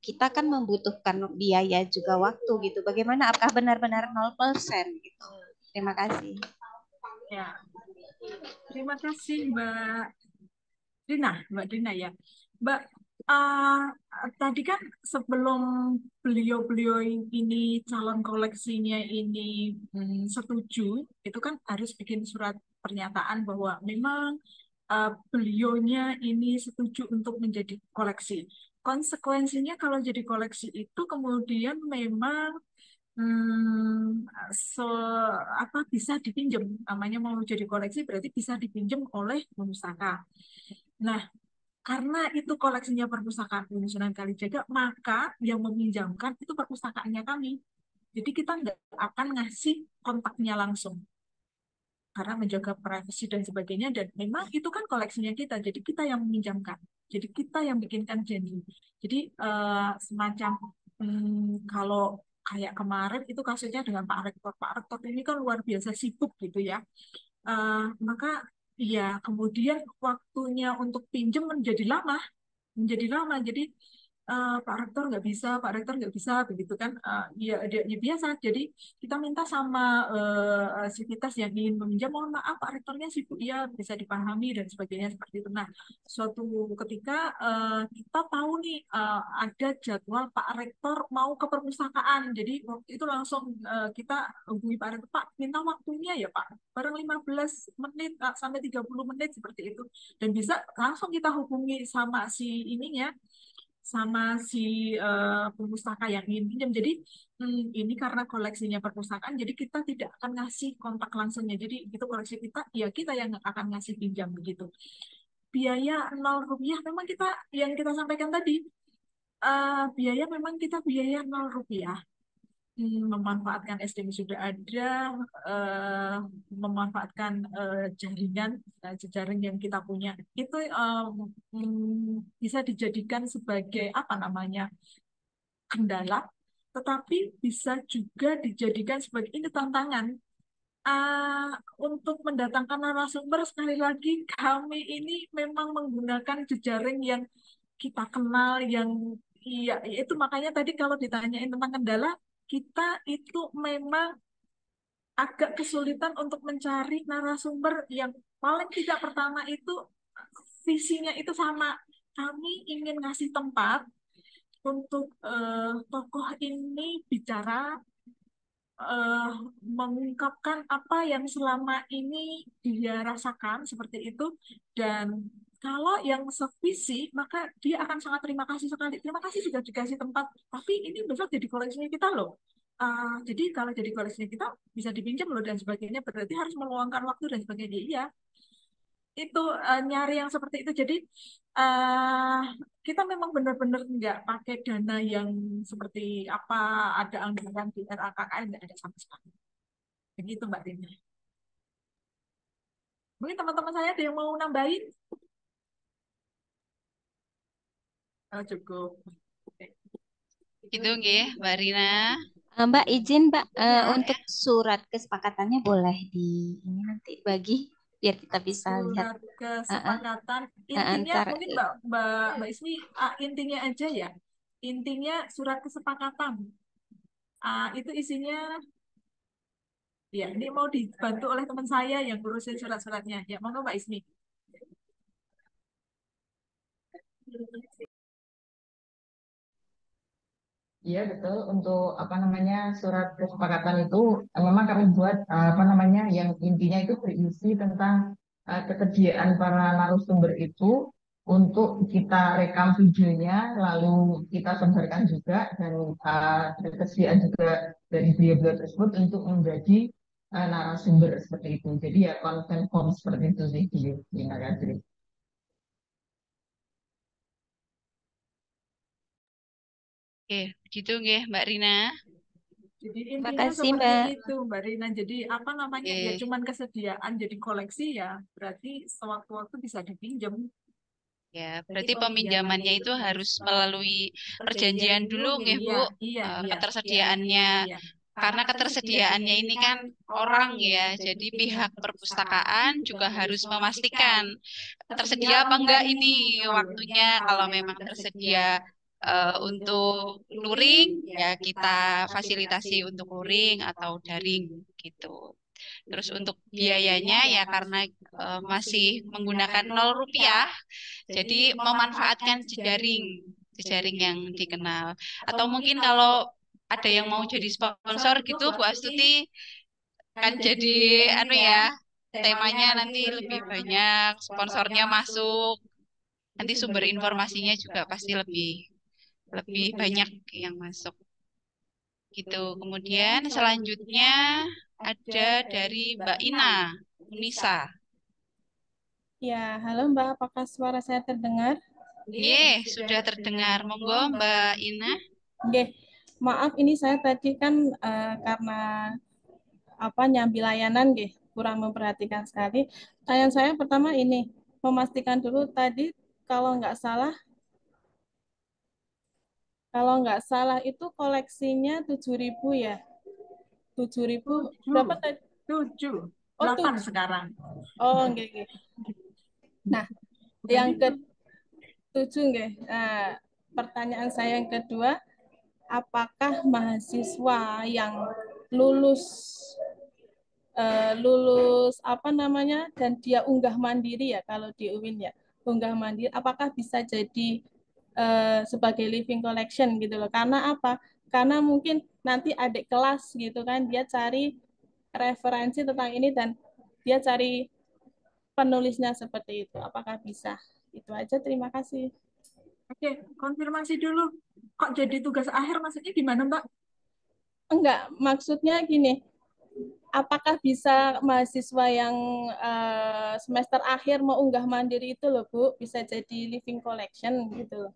kita kan membutuhkan biaya juga waktu gitu. Bagaimana? Apakah benar-benar 0% gitu? Terima kasih. Ya. Terima kasih Mbak Mbak Dina ya. Mbak, tadi kan sebelum beliau-beliau ini calon koleksinya ini setuju, itu kan harus bikin surat pernyataan bahwa memang beliaunya ini setuju untuk menjadi koleksi. Konsekuensinya kalau jadi koleksi itu kemudian memang se apa bisa dipinjam, namanya mau jadi koleksi berarti bisa dipinjam oleh pustaka. Nah, karena itu koleksinya Perpustakaan UIN Sunan Kalijaga, maka yang meminjamkan itu perpustakaannya kami. Jadi kita nggak akan ngasih kontaknya langsung karena menjaga privasi dan sebagainya, dan memang itu kan koleksinya kita, jadi kita yang meminjamkan, jadi kita yang bikinkan janji. Jadi semacam kalau kayak kemarin itu kasusnya dengan Pak Rektor ini kan luar biasa sibuk gitu ya. Maka ya kemudian waktunya untuk pinjam menjadi lama. Jadi Pak Rektor nggak bisa, Pak Rektor nggak bisa, begitu kan? Ya biasa. Jadi kita minta sama sivitas yang ingin meminjam, mohon maaf Pak Rektornya sibuk, ya bisa dipahami dan sebagainya seperti itu. Nah, suatu ketika kita tahu nih ada jadwal Pak Rektor mau ke perpustakaan, jadi waktu itu langsung kita hubungi Pak Rektor, Pak minta waktunya ya Pak, bareng 15 menit sampai 30 menit seperti itu, dan bisa langsung kita hubungi sama si ininya, sama si pustaka yang ingin pinjam. Jadi ini karena koleksinya perpustakaan, jadi kita tidak akan ngasih kontak langsungnya. Jadi itu koleksi kita, ya kita yang akan ngasih pinjam begitu. Biaya 0 rupiah memang kita yang kita sampaikan tadi. Biaya memang kita biaya 0 rupiah. Memanfaatkan SDM sudah ada, memanfaatkan jaringan, jejaring yang kita punya, itu bisa dijadikan sebagai apa namanya kendala, tetapi bisa juga dijadikan sebagai ini tantangan. Untuk mendatangkan narasumber, sekali lagi kami ini memang menggunakan jejaring yang kita kenal, yang iya itu makanya tadi kalau ditanyain tentang kendala, kita itu memang agak kesulitan untuk mencari narasumber yang paling tidak pertama itu visinya itu sama. Kami ingin ngasih tempat untuk tokoh ini bicara, mengungkapkan apa yang selama ini dia rasakan seperti itu, dan kalau yang sevisi maka dia akan sangat terima kasih sekali. Terima kasih sudah dikasih tempat, tapi ini besok jadi koleksinya kita loh. Jadi kalau jadi koleksinya kita bisa dipinjam loh dan sebagainya, berarti harus meluangkan waktu dan sebagainya. Iya, itu nyari yang seperti itu. Jadi uh, kita memang benar-benar nggak pakai dana yang seperti apa ada anggaran di RAKKN, nggak ada sama sekali. Begitu Mbak Rina. Mungkin teman-teman saya ada yang mau nambahin? Oh, cukup. Gitu nggih, Mbak Rina. Mbak izin Mbak, untuk surat kesepakatannya boleh di ini nanti bagi biar kita bisa lihat. Surat kesepakatan intinya mungkin Mbak Ismi intinya aja ya. Intinya surat kesepakatan. Itu isinya ya, ini mau dibantu oleh teman saya yang ngurusin surat-suratnya. Ya, monggo Mbak Ismi. Iya betul, untuk apa namanya surat kesepakatan itu memang kami buat apa namanya yang intinya itu berisi tentang ketersediaan para narasumber itu untuk kita rekam videonya, lalu kita sebarkan juga, dan ketersediaan juga dari beliau-beliau tersebut untuk menjadi narasumber seperti itu. Jadi ya konten form seperti itu sih. Terima kasih. Oke, gitu nggih Mbak Rina. Jadi intinya Makasih, seperti Mbak. itu Mbak Rina. Jadi apa namanya ya cuman kesediaan jadi koleksi ya, berarti sewaktu-waktu bisa dipinjam. Ya, berarti peminjamannya itu harus melalui perjanjian dulu nggih Bu, ketersediaannya. Karena ketersediaannya ini kan orang ya, jadi pihak perpustakaan juga harus memastikan tersedia apa enggak ini waktunya. Kalau memang tersedia untuk luring, ya kita fasilitasi untuk luring atau daring gitu. Terus untuk biayanya ya karena masih menggunakan 0 rupiah, jadi memanfaatkan jejaring yang dikenal. Atau mungkin kalau ada yang mau jadi sponsor gitu, Bu Astuti kan jadi anu ya, temanya nanti lebih banyak, sponsornya masuk, nanti sumber informasinya juga pasti lebih banyak yang masuk. Gitu. Kemudian selanjutnya ada dari Mbak Ina, Unisa. Ya, halo Mbak, apakah suara saya terdengar? Ye, sudah terdengar. Monggo Mbak Ina. Oke, maaf ini saya tadi kan karena nyambi layanan kurang memperhatikan sekali. Tanya saya pertama ini, memastikan dulu tadi kalau nggak salah itu koleksinya 7.000 ya. 7.000 berapa tadi? 7, Oh, 8 7. sekarang. Oh, oke. Nah, yang ke-7 Nah, pertanyaan saya yang kedua, apakah mahasiswa yang lulus dan dia unggah mandiri ya kalau di UIN ya, unggah mandiri, apakah bisa jadi sebagai living collection gitu loh? Karena apa? Karena mungkin nanti adik kelas gitu kan, dia cari referensi tentang ini dan dia cari penulisnya seperti itu. Apakah bisa? Itu aja, terima kasih. Oke, konfirmasi dulu. Kok jadi tugas akhir maksudnya gimana, Mbak? Enggak, maksudnya gini, apakah bisa mahasiswa yang semester akhir mau unggah mandiri itu loh, Bu, bisa jadi living collection gitu loh.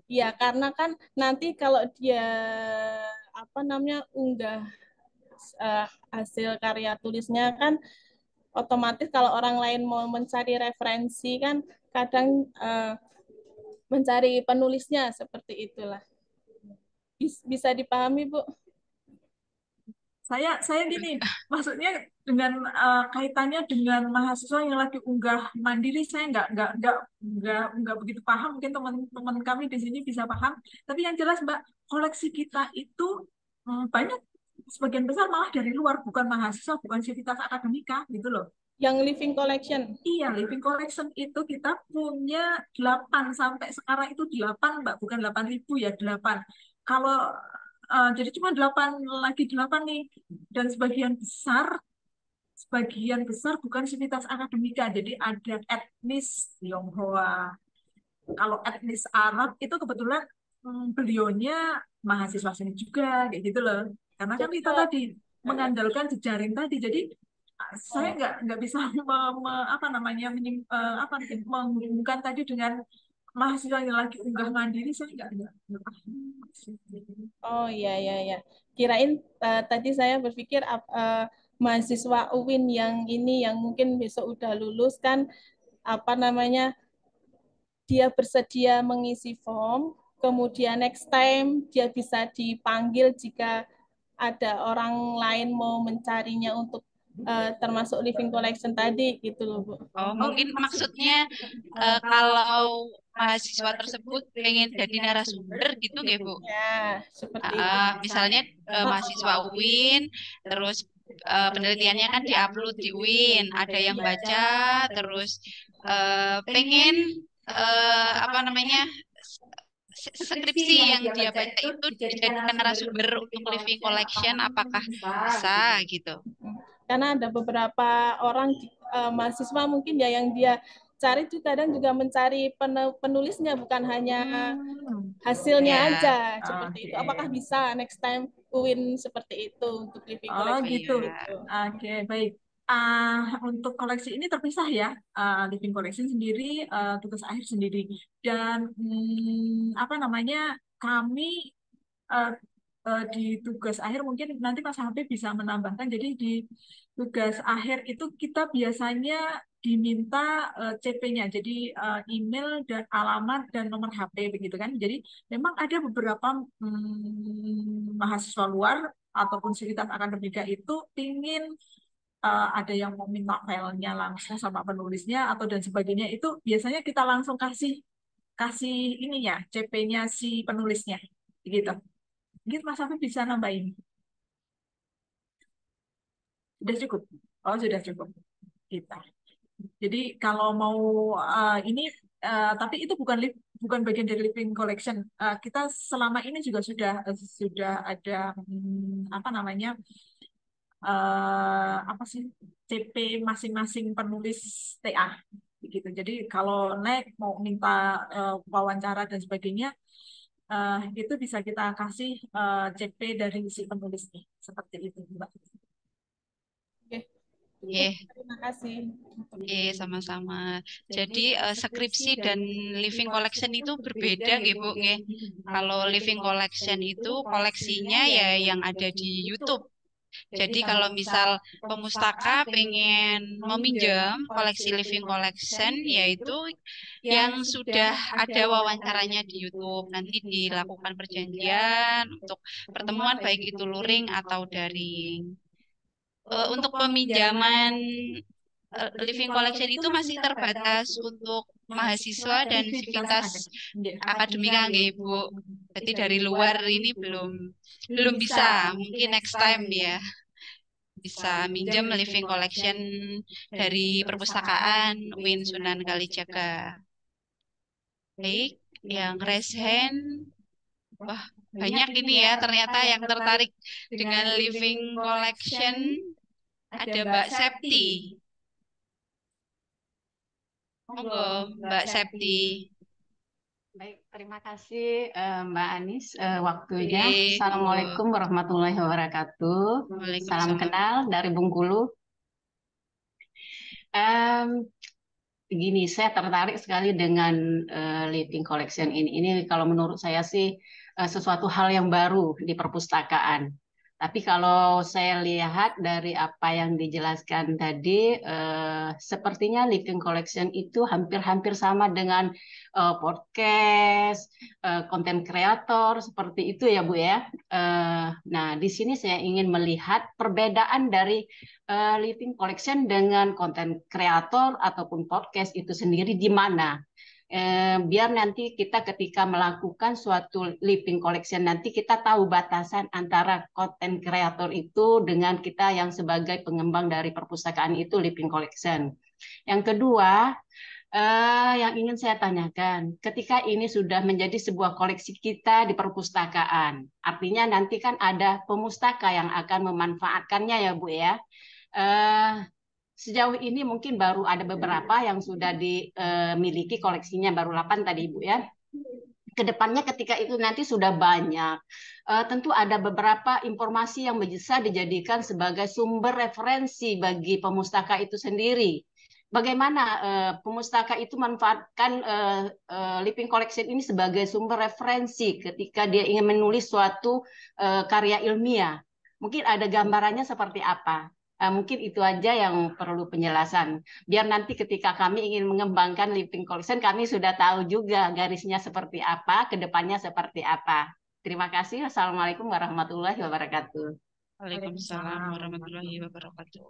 Ya, karena kan nanti kalau dia unggah hasil karya tulisnya kan otomatis kalau orang lain mau mencari referensi kan kadang mencari penulisnya seperti itulah. Bisa dipahami, Bu? Saya gini, maksudnya dengan kaitannya dengan mahasiswa yang lagi unggah mandiri, saya nggak begitu paham. Mungkin teman-teman kami di sini bisa paham. Tapi yang jelas, Mbak, koleksi kita itu banyak, sebagian besar malah dari luar, bukan mahasiswa, bukan sivitas akademika, gitu loh. Yang living collection? Iya, living collection itu kita punya 8 sampai sekarang itu 8, Mbak, bukan 8.000 ya, 8. Kalau jadi cuma 8 nih, dan sebagian besar bukan sivitas akademika, jadi ada etnis Tionghoa. Kalau etnis Arab itu kebetulan beliaunya mahasiswa sini juga, kayak gitu loh. Karena kan kita tadi mengandalkan jejaring tadi, jadi saya nggak bisa menghubungkan tadi dengan mahasiswa yang lagi unggah mandiri, saya nggak paham. Oh iya. Kirain tadi saya berpikir mahasiswa UIN yang ini yang mungkin besok udah lulus kan dia bersedia mengisi form, kemudian next time dia bisa dipanggil jika ada orang lain mau mencarinya untuk termasuk living collection tadi gitu loh, Bu. Oh, mungkin maksudnya kalau mahasiswa tersebut pengen jadi narasumber gitu nggak, Bu? Ya, seperti itu. Misalnya mahasiswa UIN, terus penelitiannya kan diupload di UIN, ada yang baca, terus pengen skripsi yang dia baca itu dijadikan narasumber untuk living collection, apakah bisa gitu? Karena ada beberapa orang mahasiswa mungkin ya yang dia cari tuh kadang juga mencari penulisnya, bukan hanya hasilnya aja seperti itu. Apakah bisa next time UIN seperti itu untuk living collection? Gitu. Oke, baik. Untuk koleksi ini terpisah ya, living collection sendiri, tugas akhir sendiri, dan kami di tugas akhir mungkin nanti Mas Habib bisa menambahkan. Jadi di tugas akhir itu kita biasanya diminta CP-nya, jadi email dan alamat dan nomor HP begitu kan. Jadi memang ada beberapa mahasiswa luar ataupun sivitas akademika itu ingin ada yang mau minta filenya langsung sama penulisnya atau dan sebagainya, itu biasanya kita langsung kasih ininya CP-nya si penulisnya gitu. Mungkin Mas Afif bisa nambahin. Sudah cukup? Oh, sudah cukup. Kita. Jadi kalau mau tapi itu bukan bagian dari living collection. Kita selama ini juga sudah ada CP masing-masing penulis TA begitu. Jadi kalau mau minta wawancara dan sebagainya, itu bisa kita kasih CP dari si penulisnya. Seperti itu, Mbak. Oke. Terima kasih. Oke, sama-sama. Jadi skripsi dan living collection itu berbeda nggih, Bu, nggih. Kalau living collection itu koleksinya ya yang ada di YouTube. Jadi kalau misal pemustaka pengen meminjam koleksi living collection, yaitu yang sudah ada wawancaranya di YouTube. Nanti dilakukan perjanjian untuk pertemuan baik itu luring atau daring. Untuk peminjaman living collection itu masih terbatas untuk mahasiswa dan sivitas akademika nggih, Bu. Jadi dari luar ini belum bisa. Mungkin next time ya bisa minjem living collection dari perpustakaan UIN Sunan Kalijaga. Baik, yang raise hand. Wah, banyak ini ya ternyata yang tertarik dengan living collection. Ada Mbak Septi. Monggo, Mbak Septi. Baik, terima kasih Mbak Anis waktunya. Assalamualaikum warahmatullahi wabarakatuh. Salam kenal dari Bengkulu. Begini, saya tertarik sekali dengan living collection ini. Ini kalau menurut saya sih sesuatu hal yang baru di perpustakaan. Tapi kalau saya lihat dari apa yang dijelaskan tadi, sepertinya living collection itu hampir-hampir sama dengan podcast, konten kreator, seperti itu ya Bu ya. Nah, di sini saya ingin melihat perbedaan dari living collection dengan konten kreator ataupun podcast itu sendiri di mana. Biar nanti kita ketika melakukan suatu living collection nanti kita tahu batasan antara content creator itu dengan kita yang sebagai pengembang dari perpustakaan itu living collection. Yang kedua, yang ingin saya tanyakan, ketika ini sudah menjadi sebuah koleksi kita di perpustakaan, artinya nanti kan ada pemustaka yang akan memanfaatkannya ya Bu ya. Sejauh ini mungkin baru ada beberapa yang sudah dimiliki koleksinya, baru 8 tadi Ibu ya. Kedepannya ketika itu nanti sudah banyak, tentu ada beberapa informasi yang bisa dijadikan sebagai sumber referensi bagi pemustaka itu sendiri. Bagaimana pemustaka itu manfaatkan living collection ini sebagai sumber referensi ketika dia ingin menulis suatu karya ilmiah. Mungkin ada gambarannya seperti apa? Mungkin itu aja yang perlu penjelasan. Biar nanti ketika kami ingin mengembangkan living collection, kami sudah tahu juga garisnya seperti apa, kedepannya seperti apa. Terima kasih. Assalamualaikum warahmatullahi wabarakatuh. Waalaikumsalam warahmatullahi wabarakatuh.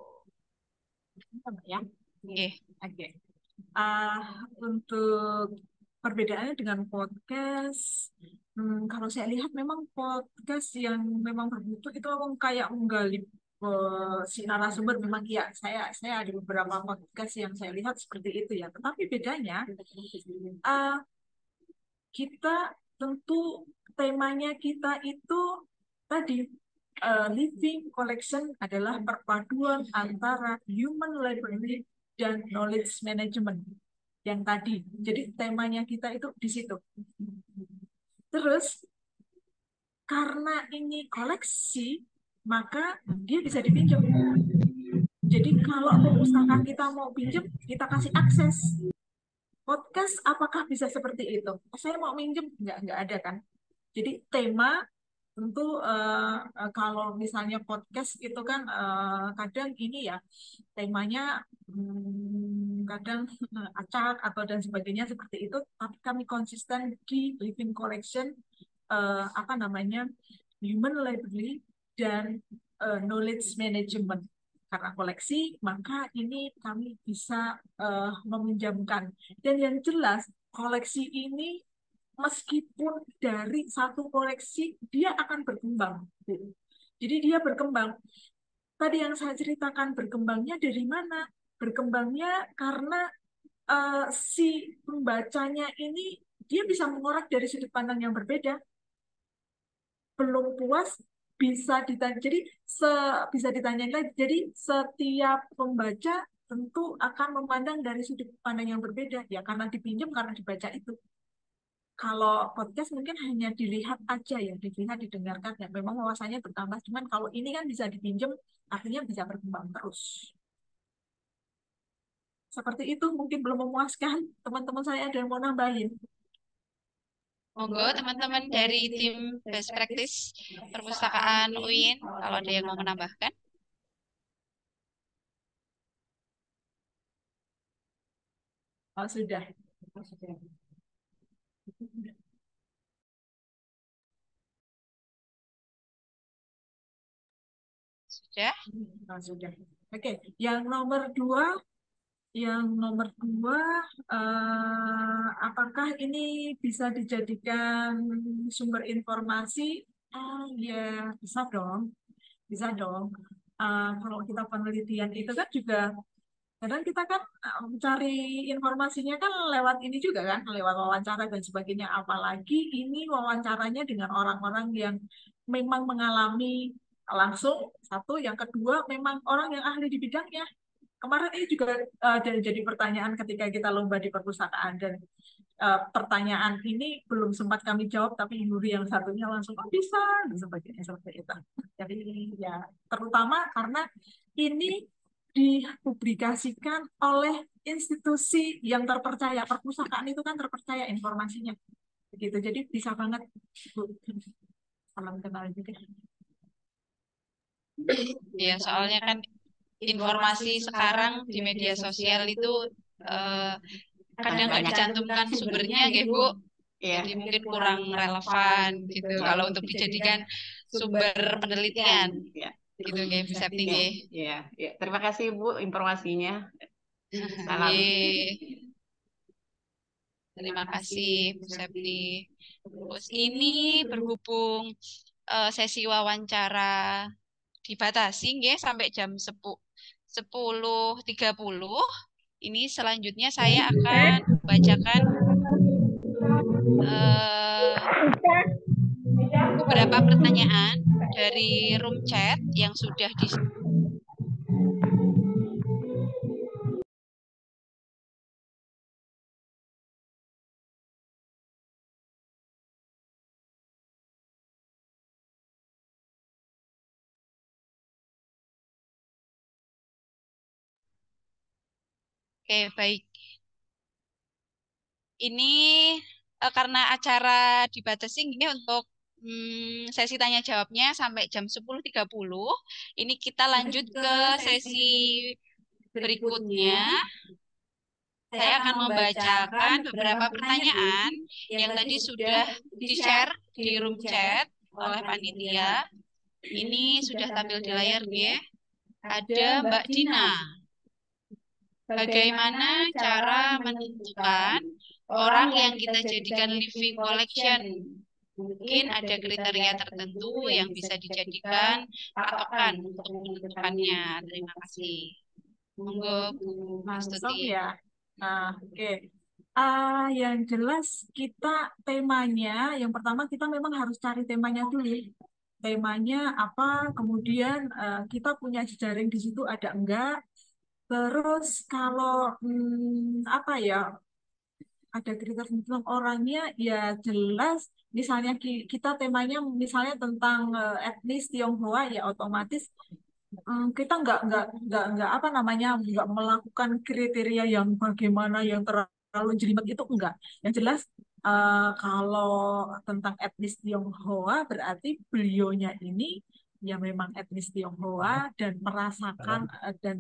Ya. Oke. Untuk perbedaannya dengan podcast, kalau saya lihat memang podcast yang memang berbentuk itu kayak menggali si narasumber. Memang ya saya ada beberapa podcast yang saya lihat seperti itu ya. Tetapi bedanya kita tentu temanya kita itu tadi living collection adalah perpaduan antara human library dan knowledge management yang tadi. Jadi temanya kita itu di situ. Terus karena ini koleksi, maka dia bisa dipinjam. Jadi kalau pustaka kita mau pinjam, kita kasih akses. Podcast apakah bisa seperti itu? Saya mau minjem, nggak ada kan? Jadi tema tentu kalau misalnya podcast itu kan kadang ini ya temanya kadang acak atau dan sebagainya seperti itu. Tapi kami konsisten di living collection human library dan knowledge management. Karena koleksi, maka ini kami bisa meminjamkan. Dan yang jelas, koleksi ini meskipun dari satu koleksi, dia akan berkembang. Jadi dia berkembang. Tadi yang saya ceritakan, berkembangnya dari mana? Berkembangnya karena si pembacanya ini, dia bisa mengorek dari sudut pandang yang berbeda. Belum puas, bisa ditanya, jadi bisa ditanyain lagi. Jadi setiap pembaca tentu akan memandang dari sudut pandang yang berbeda ya, karena dipinjam, karena dibaca itu. kalau podcast mungkin hanya dilihat aja ya, dilihat, didengarkan ya. Memang wawasannya bertambah, cuman kalau ini kan bisa dipinjem, artinya bisa berkembang terus. Seperti itu, mungkin belum memuaskan. Teman-teman saya ada yang mau nambahin. Monggo teman-teman dari tim Best Practice Perpustakaan UIN, kalau ada yang mau menambahkan. Oh, sudah. Sudah? Oh, sudah. Oke, yang nomor dua, apakah ini bisa dijadikan sumber informasi? Ya, bisa dong. Bisa dong. Kalau kita penelitian itu kan juga, kadang kita kan mencari informasinya kan lewat ini juga kan, lewat wawancara dan sebagainya. Apalagi ini wawancaranya dengan orang-orang yang memang mengalami langsung, satu. Yang kedua, memang orang yang ahli di bidangnya. Kemarin ini juga jadi pertanyaan ketika kita lomba di perpustakaan, dan pertanyaan ini belum sempat kami jawab, tapi Yuri yang satunya langsung oh, bisa dan sebagainya seperti itu. Jadi ya terutama karena ini dipublikasikan oleh institusi yang terpercaya. Perpustakaan itu kan terpercaya informasinya, begitu. Jadi bisa banget, Bu. Salam kenal juga. Ya, soalnya kan informasi sekarang di media sosial itu kadang nggak dicantumkan sumbernya, ya Bu. Jadi mungkin kurang relevan gitu kalau untuk dijadikan sumber penelitian. Gitu ya, Bu Septi. Ya, ya. Terima kasih Bu informasinya. Salam. Terima kasih Bu Septi. Terus ini berhubung sesi wawancara dibatasi nggih sampai jam 10.30. Ini selanjutnya saya akan bacakan beberapa pertanyaan dari room chat yang sudah di Oke, baik. Ini karena acara dibatasi ini untuk sesi tanya jawabnya sampai jam 10.30. Ini kita lanjut ke sesi berikutnya. Saya akan membacakan beberapa pertanyaan yang tadi sudah di-share di room chat oleh panitia. Ini sudah tampil di layar ya. Ada Mbak Dina. Bagaimana cara menentukan orang yang kita jadikan living collection? Mungkin ada kriteria tertentu yang bisa dijadikan patokan untuk menentukannya. Terima kasih. Monggo Bu Mastuti. Ya. Nah, oke. Yang jelas kita temanya, yang pertama kita memang harus cari temanya dulu. Temanya apa, kemudian kita punya jejaring di situ ada enggak. Terus kalau apa ya, ada kriteria tentang orangnya, ya jelas misalnya kita temanya misalnya tentang etnis Tionghoa, ya otomatis kita nggak apa namanya, nggak melakukan kriteria yang bagaimana yang terlalu jelimet, itu enggak. Yang jelas kalau tentang etnis Tionghoa berarti beliaunya ini ya memang etnis Tionghoa dan merasakan dan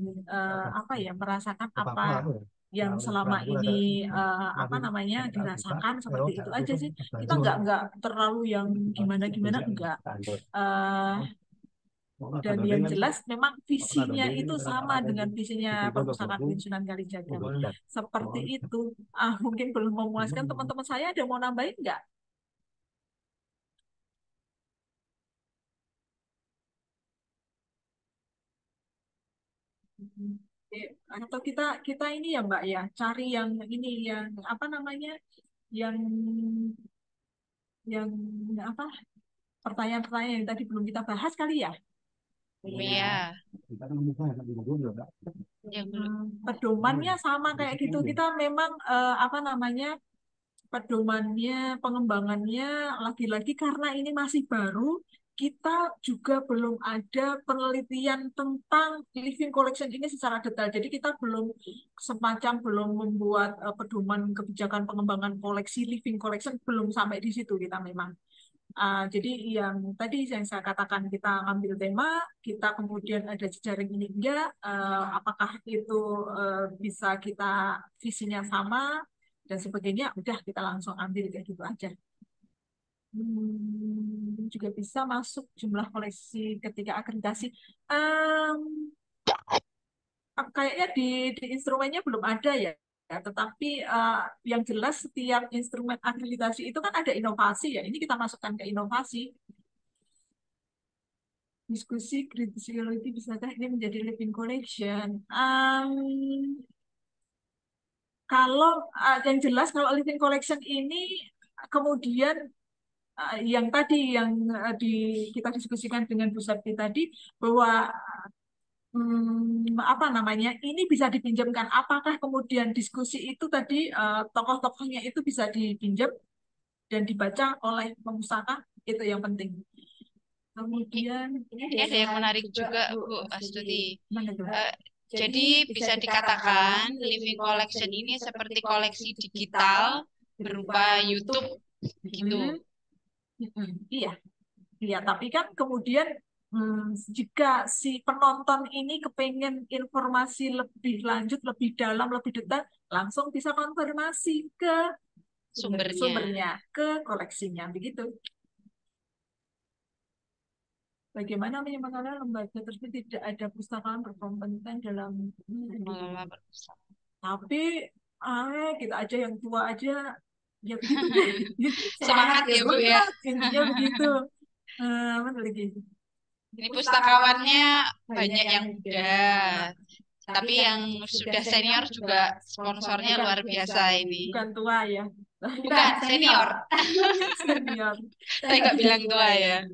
apa ya, merasakan apa yang selama ini apa namanya dirasakan, seperti itu aja sih. Kita nggak terlalu yang gimana enggak. Dan yang jelas memang visinya itu sama dengan visinya Perpustakaan UIN Sunan Kalijaga. Seperti itu. Mungkin belum memuaskan teman-teman saya, ada mau nambahin nggak? Atau kita ini ya Mbak ya, cari yang ini, yang apa namanya, yang apa, pertanyaan-pertanyaan yang tadi belum kita bahas kali ya. Iya. Pedomannya sama kayak gitu. Kita memang apa namanya, pedomannya, pengembangannya, lagi-lagi karena ini masih baru, kita juga belum ada penelitian tentang living collection ini secara detail. Jadi kita belum membuat pedoman kebijakan pengembangan koleksi living collection, belum sampai di situ kita memang. Jadi yang tadi yang saya katakan, kita ambil tema, kita kemudian ada jejaring ini enggak, apakah itu bisa kita visinya sama dan sebagainya, udah kita langsung ambil kayak gitu aja. Juga bisa masuk jumlah koleksi ketika akreditasi. Kayaknya di instrumennya belum ada ya. Tetapi yang jelas setiap instrumen akreditasi itu kan ada inovasi ya. Ini kita masukkan ke inovasi. Diskusi criticality bisakah ini menjadi living collection? Kalau yang jelas kalau living collection ini kemudian yang tadi yang kita diskusikan dengan Bu Septi tadi bahwa apa namanya, ini bisa dipinjamkan. Apakah kemudian diskusi itu tadi tokoh-tokohnya itu bisa dipinjam dan dibaca oleh pemustaka, itu yang penting. Kemudian Ini ada yang menarik juga, Bu Astuti. Jadi bisa dikatakan living collection ini seperti koleksi digital berupa YouTube gitu. Iya, iya. Tapi kan kemudian jika si penonton ini kepengen informasi lebih lanjut, lebih dalam, lebih detail, langsung bisa konfirmasi ke sumbernya, ke koleksinya, begitu. Bagaimana menyelenggarakan lembaga tersebut tidak ada pustakaan berkompeten dalam mengelola perpustakaan. Tapi kita aja yang tua aja ya begitu. Semangat ya Bu ya. Intinya begitu. Mana lagi? Ini pustakawannya banyak yang muda, tapi yang sudah senior juga sponsornya luar biasa ini. Bukan tua ya. Bukan senior. Senior. Saya nggak bilang tua ya.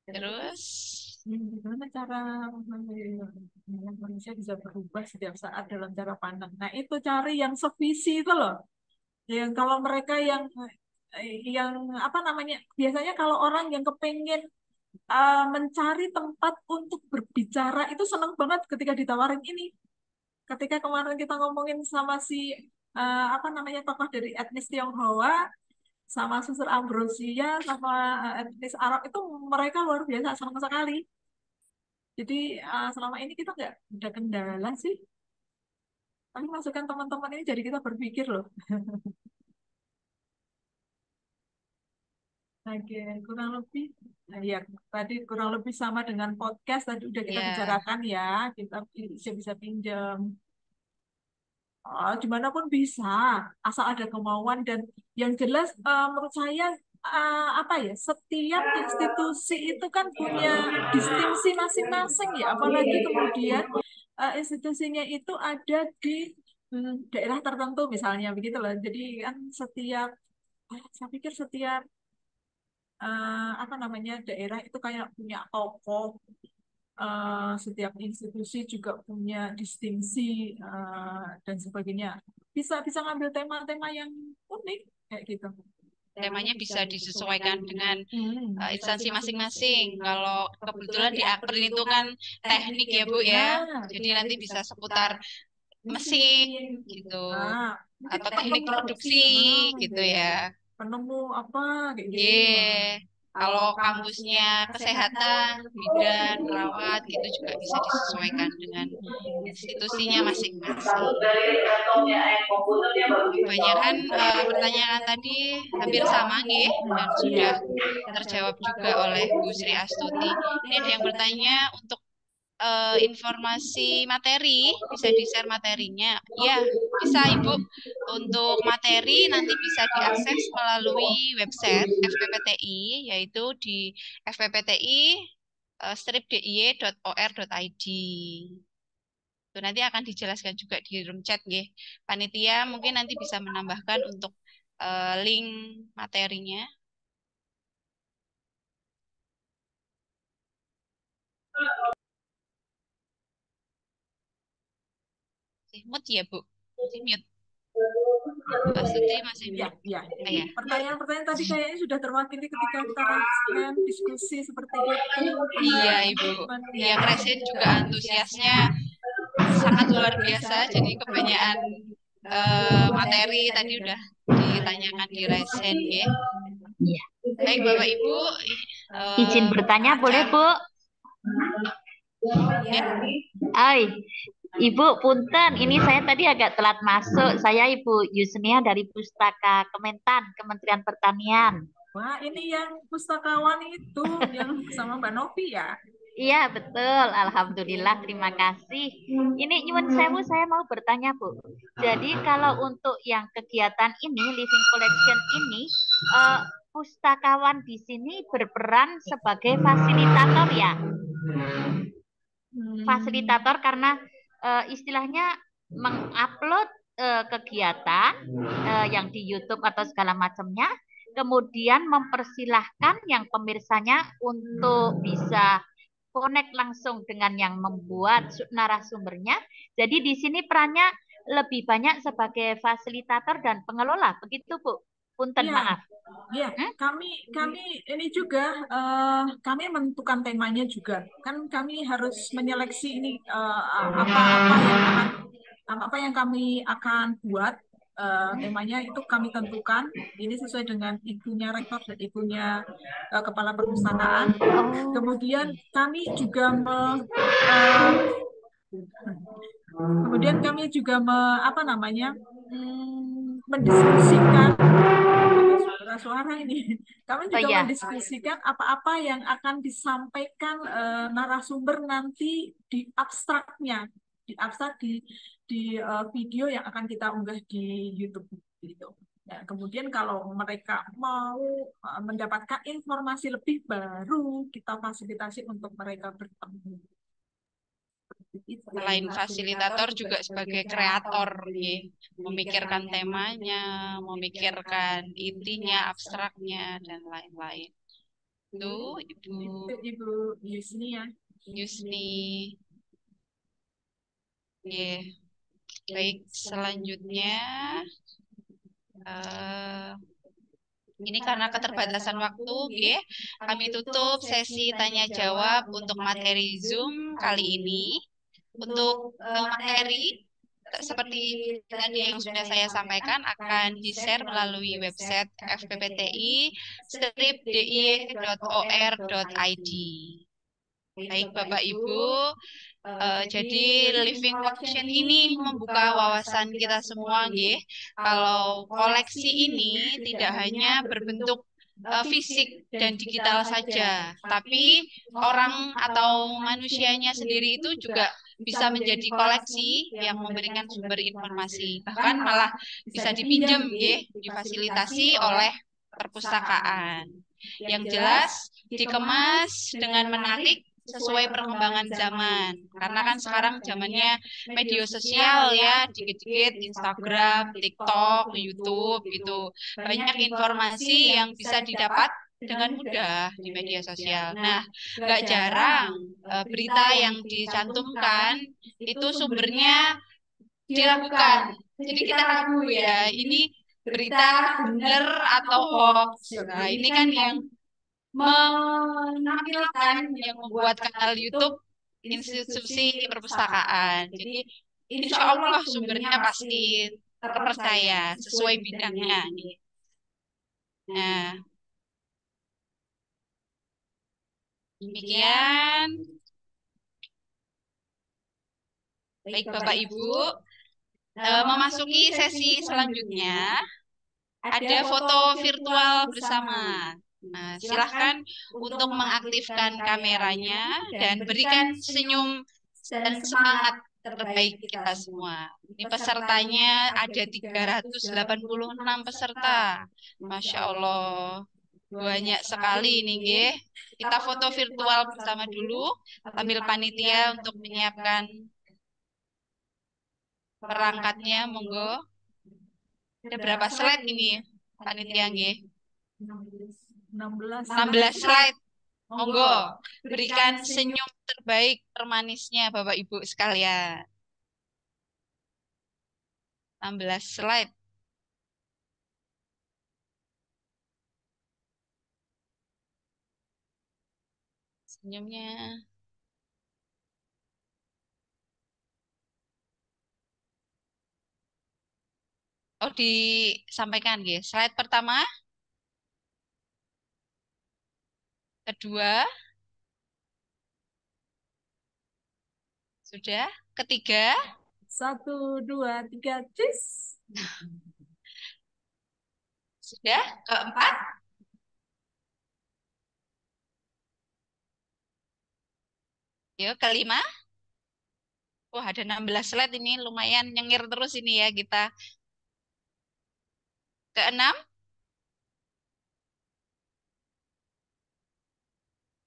Terus gimana cara manusia bisa berubah setiap saat dalam cara pandang? Nah, itu cari yang sevisi itu loh. Yang kalau mereka yang apa namanya? Biasanya kalau orang yang kepengen mencari tempat untuk berbicara itu senang banget ketika ditawarin ini. Ketika kemarin kita ngomongin sama si apa namanya, tokoh dari etnis Tionghoa, sama Suster Ambrosia, sama etnis Arab, itu mereka luar biasa senang sekali. Jadi selama ini kita nggak ada kendala sih. Tapi masukan teman-teman ini jadi kita berpikir loh. Oke, kurang lebih, ya tadi kurang lebih sama dengan podcast tadi udah kita bicarakan ya, kita bisa pinjam. Dimanapun bisa, asal ada kemauan. Dan yang jelas menurut saya apa ya, setiap institusi itu kan punya distingsi masing-masing ya, apalagi kemudian institusinya itu ada di daerah tertentu misalnya begitu loh. Jadi kan saya pikir setiap apa namanya, daerah itu kayak punya tokoh, setiap institusi juga punya distingsi dan sebagainya. Bisa ngambil tema-tema yang unik kayak gitu. Temanya bisa disesuaikan dengan instansi masing-masing. Kalau kebetulan di Akprin itu kan teknik ya Bu ya, jadi nanti bisa seputar mesin gitu, atau teknik produksi gitu ya. Penemu apa kayak gitu. Kalau kampusnya kesehatan, bidan, perawat gitu juga bisa disesuaikan dengan institusinya masing-masing. Kebanyakan pertanyaan tadi hampir sama nih, dan sudah terjawab juga oleh Bu Sri Astuti. Ini ada yang bertanya untuk informasi materi, bisa di-share materinya. Ya, bisa Ibu. Untuk materi nanti bisa diakses melalui website FPPTI, yaitu di fppti-diy.or.id. Itu nanti akan dijelaskan juga di room chat nggih. Panitia mungkin nanti bisa menambahkan untuk link materinya. Mute ya Bu, mute. Mbak Stuti masih Ya, belum. ya. Ya. Pertanyaan-pertanyaan tadi kayaknya sudah terwakili ketika kita raise hand, diskusi seperti itu. Iya, Ibu. Yang resen juga antusiasnya sangat luar biasa. Jadi kebanyakan materi tadi udah ditanyakan di resen ya. Iya. Baik Bapak Ibu, Izin bertanya boleh Bu? Ya. Hai, Ibu Punten, ini saya tadi agak telat masuk. Saya Ibu Yusnia dari Pustaka Kementan, Kementerian Pertanian. Wah, ini yang pustakawan itu yang sama Mbak Novi ya? Iya, betul. Alhamdulillah, terima kasih. Ini nyuwun sewu, saya mau bertanya, Bu. Jadi kalau untuk yang kegiatan ini, Living Collection ini, pustakawan di sini berperan sebagai fasilitator ya? Fasilitator karena istilahnya mengupload kegiatan yang di YouTube atau segala macamnya, kemudian mempersilahkan yang pemirsanya untuk bisa connect langsung dengan yang membuat narasumbernya. Jadi di sini perannya lebih banyak sebagai fasilitator dan pengelola, begitu Bu? Punten, Iya, maaf. iya. Kami ini juga kami menentukan temanya juga. Kan kami harus menyeleksi ini apa yang kami akan buat. Temanya itu kami tentukan. Ini sesuai dengan ibunya rektor dan ibunya kepala perpustakaan. Kemudian kami juga mendiskusikan suara ini. Kami juga mendiskusikan apa-apa yang akan disampaikan narasumber nanti di abstraknya, di video yang akan kita unggah di YouTube gitu. Ya, kemudian kalau mereka mau mendapatkan informasi lebih baru, kita fasilitasi untuk mereka bertemu. Selain fasilitator juga sebagai kreator, ya. Memikirkan temanya, memikirkan intinya, abstraknya, dan lain-lain. Itu Ibu Yusni ya. Yusni. Yeah. Baik, selanjutnya ini karena keterbatasan waktu, ya, kami tutup sesi tanya jawab untuk materi Zoom kali ini. Untuk materi seperti tadi yang sudah saya sampaikan akan di-share melalui website fppti.diy.or.id. Baik Bapak Ibu, jadi Living Collection ini membuka wawasan kita semua, nggih. Kalau koleksi ini tidak hanya berbentuk fisik dan digital saja, tapi orang atau manusianya sendiri itu juga bisa menjadi koleksi yang memberikan sumber informasi, bahkan malah bisa dipinjam, nggih, difasilitasi oleh perpustakaan. Yang jelas dikemas dengan menarik sesuai perkembangan zaman. Karena kan sekarang zamannya media sosial ya, dikit-dikit Instagram, TikTok, YouTube gitu. Banyak informasi yang bisa didapat dengan mudah di media sosial. Nah, nggak jarang berita yang dicantumkan itu sumbernya diragukan. Jadi kita ragu ya, ini berita benar atau hoax. Nah, ini kan yang menampilkan yang membuat kanal YouTube institusi perpustakaan. Jadi insya Allah sumbernya pasti terpercaya sesuai bidangnya. Nah, demikian. Baik Bapak Ibu, memasuki sesi selanjutnya ada foto virtual bersama. Nah, silahkan untuk mengaktifkan kameranya dan berikan senyum dan semangat terbaik kita semua. Ini pesertanya ada 386 peserta. Masya Allah, banyak sekali ini, nggih. Kita foto virtual bersama dulu, sambil panitia untuk menyiapkan perangkatnya, monggo. Ada berapa slide ini, panitia, nggih? 16 slide. Monggo, berikan senyum terbaik termanisnya Bapak Ibu sekalian. 16 slide. Senyumnya. Oh, disampaikan, guys. Slide pertama, kedua, sudah. Ketiga, 1, 2, 3, cheese. sudah. Keempat, yuk. Kelima, wah ada 16 slide ini, lumayan nyengir terus ini ya kita. Keenam,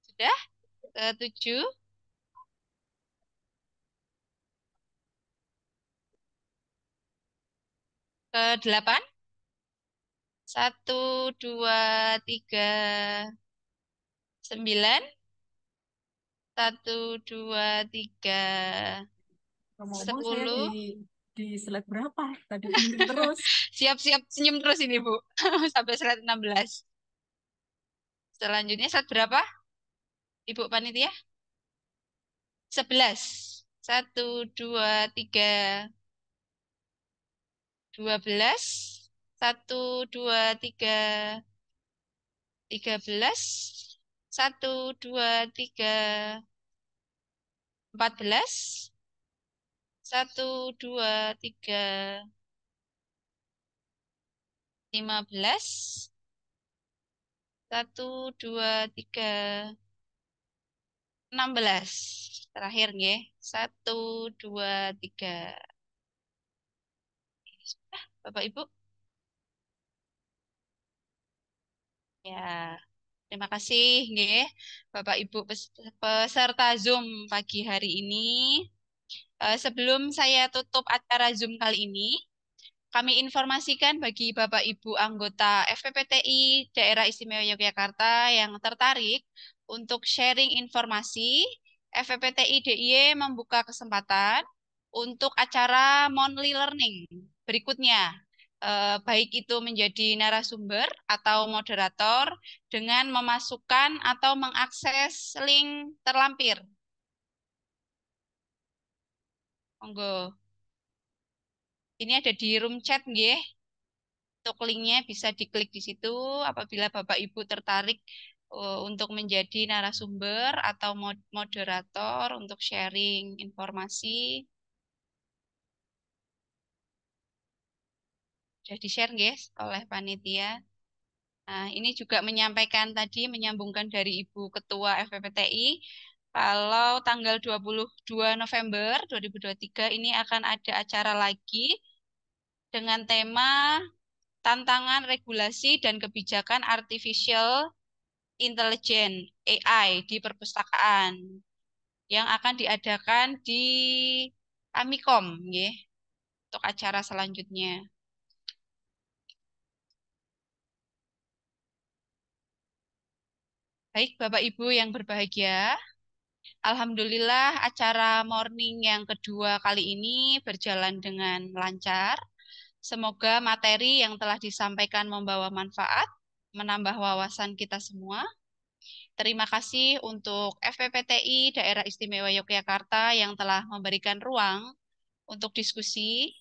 sudah. Ketujuh, kedelapan, 1, 2, 3, 9, 1, 2, 3, Ngomong-ngomong saya 10. di slide berapa? Tadi senyum terus. Siap-siap senyum terus ini, Bu. Sampai slide 16. Selanjutnya slide berapa? Ibu panitia? 11. 1, 2, 3, 12. 1, 2, 3, 13. 1, 2, 3, 14. 1, 2, 3, 15. 1, 2, 3, 16. Terakhir nggih. 1, 2, 3. Bapak Ibu. Ya, terima kasih nggih Bapak Ibu peserta Zoom pagi hari ini. Sebelum saya tutup acara Zoom kali ini, kami informasikan bagi Bapak Ibu anggota FPPTI Daerah Istimewa Yogyakarta yang tertarik untuk sharing informasi, FPPTI DIY membuka kesempatan untuk acara monthly learning berikutnya. Baik itu menjadi narasumber atau moderator dengan memasukkan atau mengakses link terlampir. Monggo. Ini ada di room chat nggih. Untuk linknya bisa diklik di situ apabila Bapak Ibu tertarik untuk menjadi narasumber atau moderator untuk sharing informasi. Sudah di-share guys oleh panitia. Nah, ini juga menyampaikan tadi, menyambungkan dari Ibu Ketua FPPTI, kalau tanggal 22 November 2023 ini akan ada acara lagi dengan tema tantangan regulasi dan kebijakan artificial intelligence AI di perpustakaan yang akan diadakan di Amikom, ya, untuk acara selanjutnya. Baik, Bapak Ibu yang berbahagia, alhamdulillah acara morning yang kedua kali ini berjalan dengan lancar. Semoga materi yang telah disampaikan membawa manfaat, menambah wawasan kita semua. Terima kasih untuk FPPTI Daerah Istimewa Yogyakarta yang telah memberikan ruang untuk diskusi.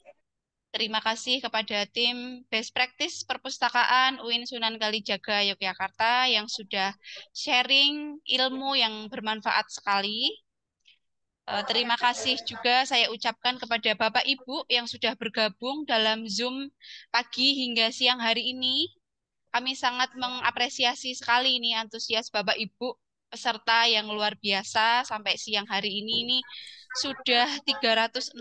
Terima kasih kepada tim Best Practice Perpustakaan UIN Sunan Kalijaga Yogyakarta yang sudah sharing ilmu yang bermanfaat sekali. Terima kasih juga saya ucapkan kepada Bapak Ibu yang sudah bergabung dalam Zoom pagi hingga siang hari ini. Kami sangat mengapresiasi sekali ini antusias Bapak Ibu peserta yang luar biasa sampai siang hari ini sudah 364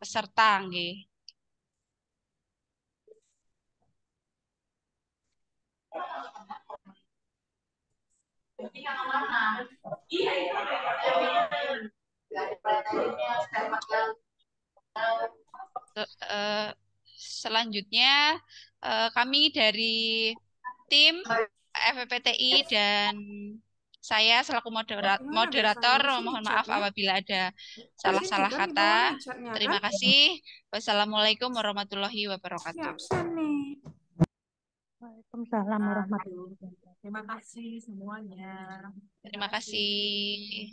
peserta nggih. Selanjutnya kami dari tim FPPTI dan saya selaku moderator mohon maaf apabila ada salah-salah kata. Terima kasih. Wassalamualaikum warahmatullahi wabarakatuh. Waalaikumsalam warahmatullahi Terima kasih semuanya. Terima kasih.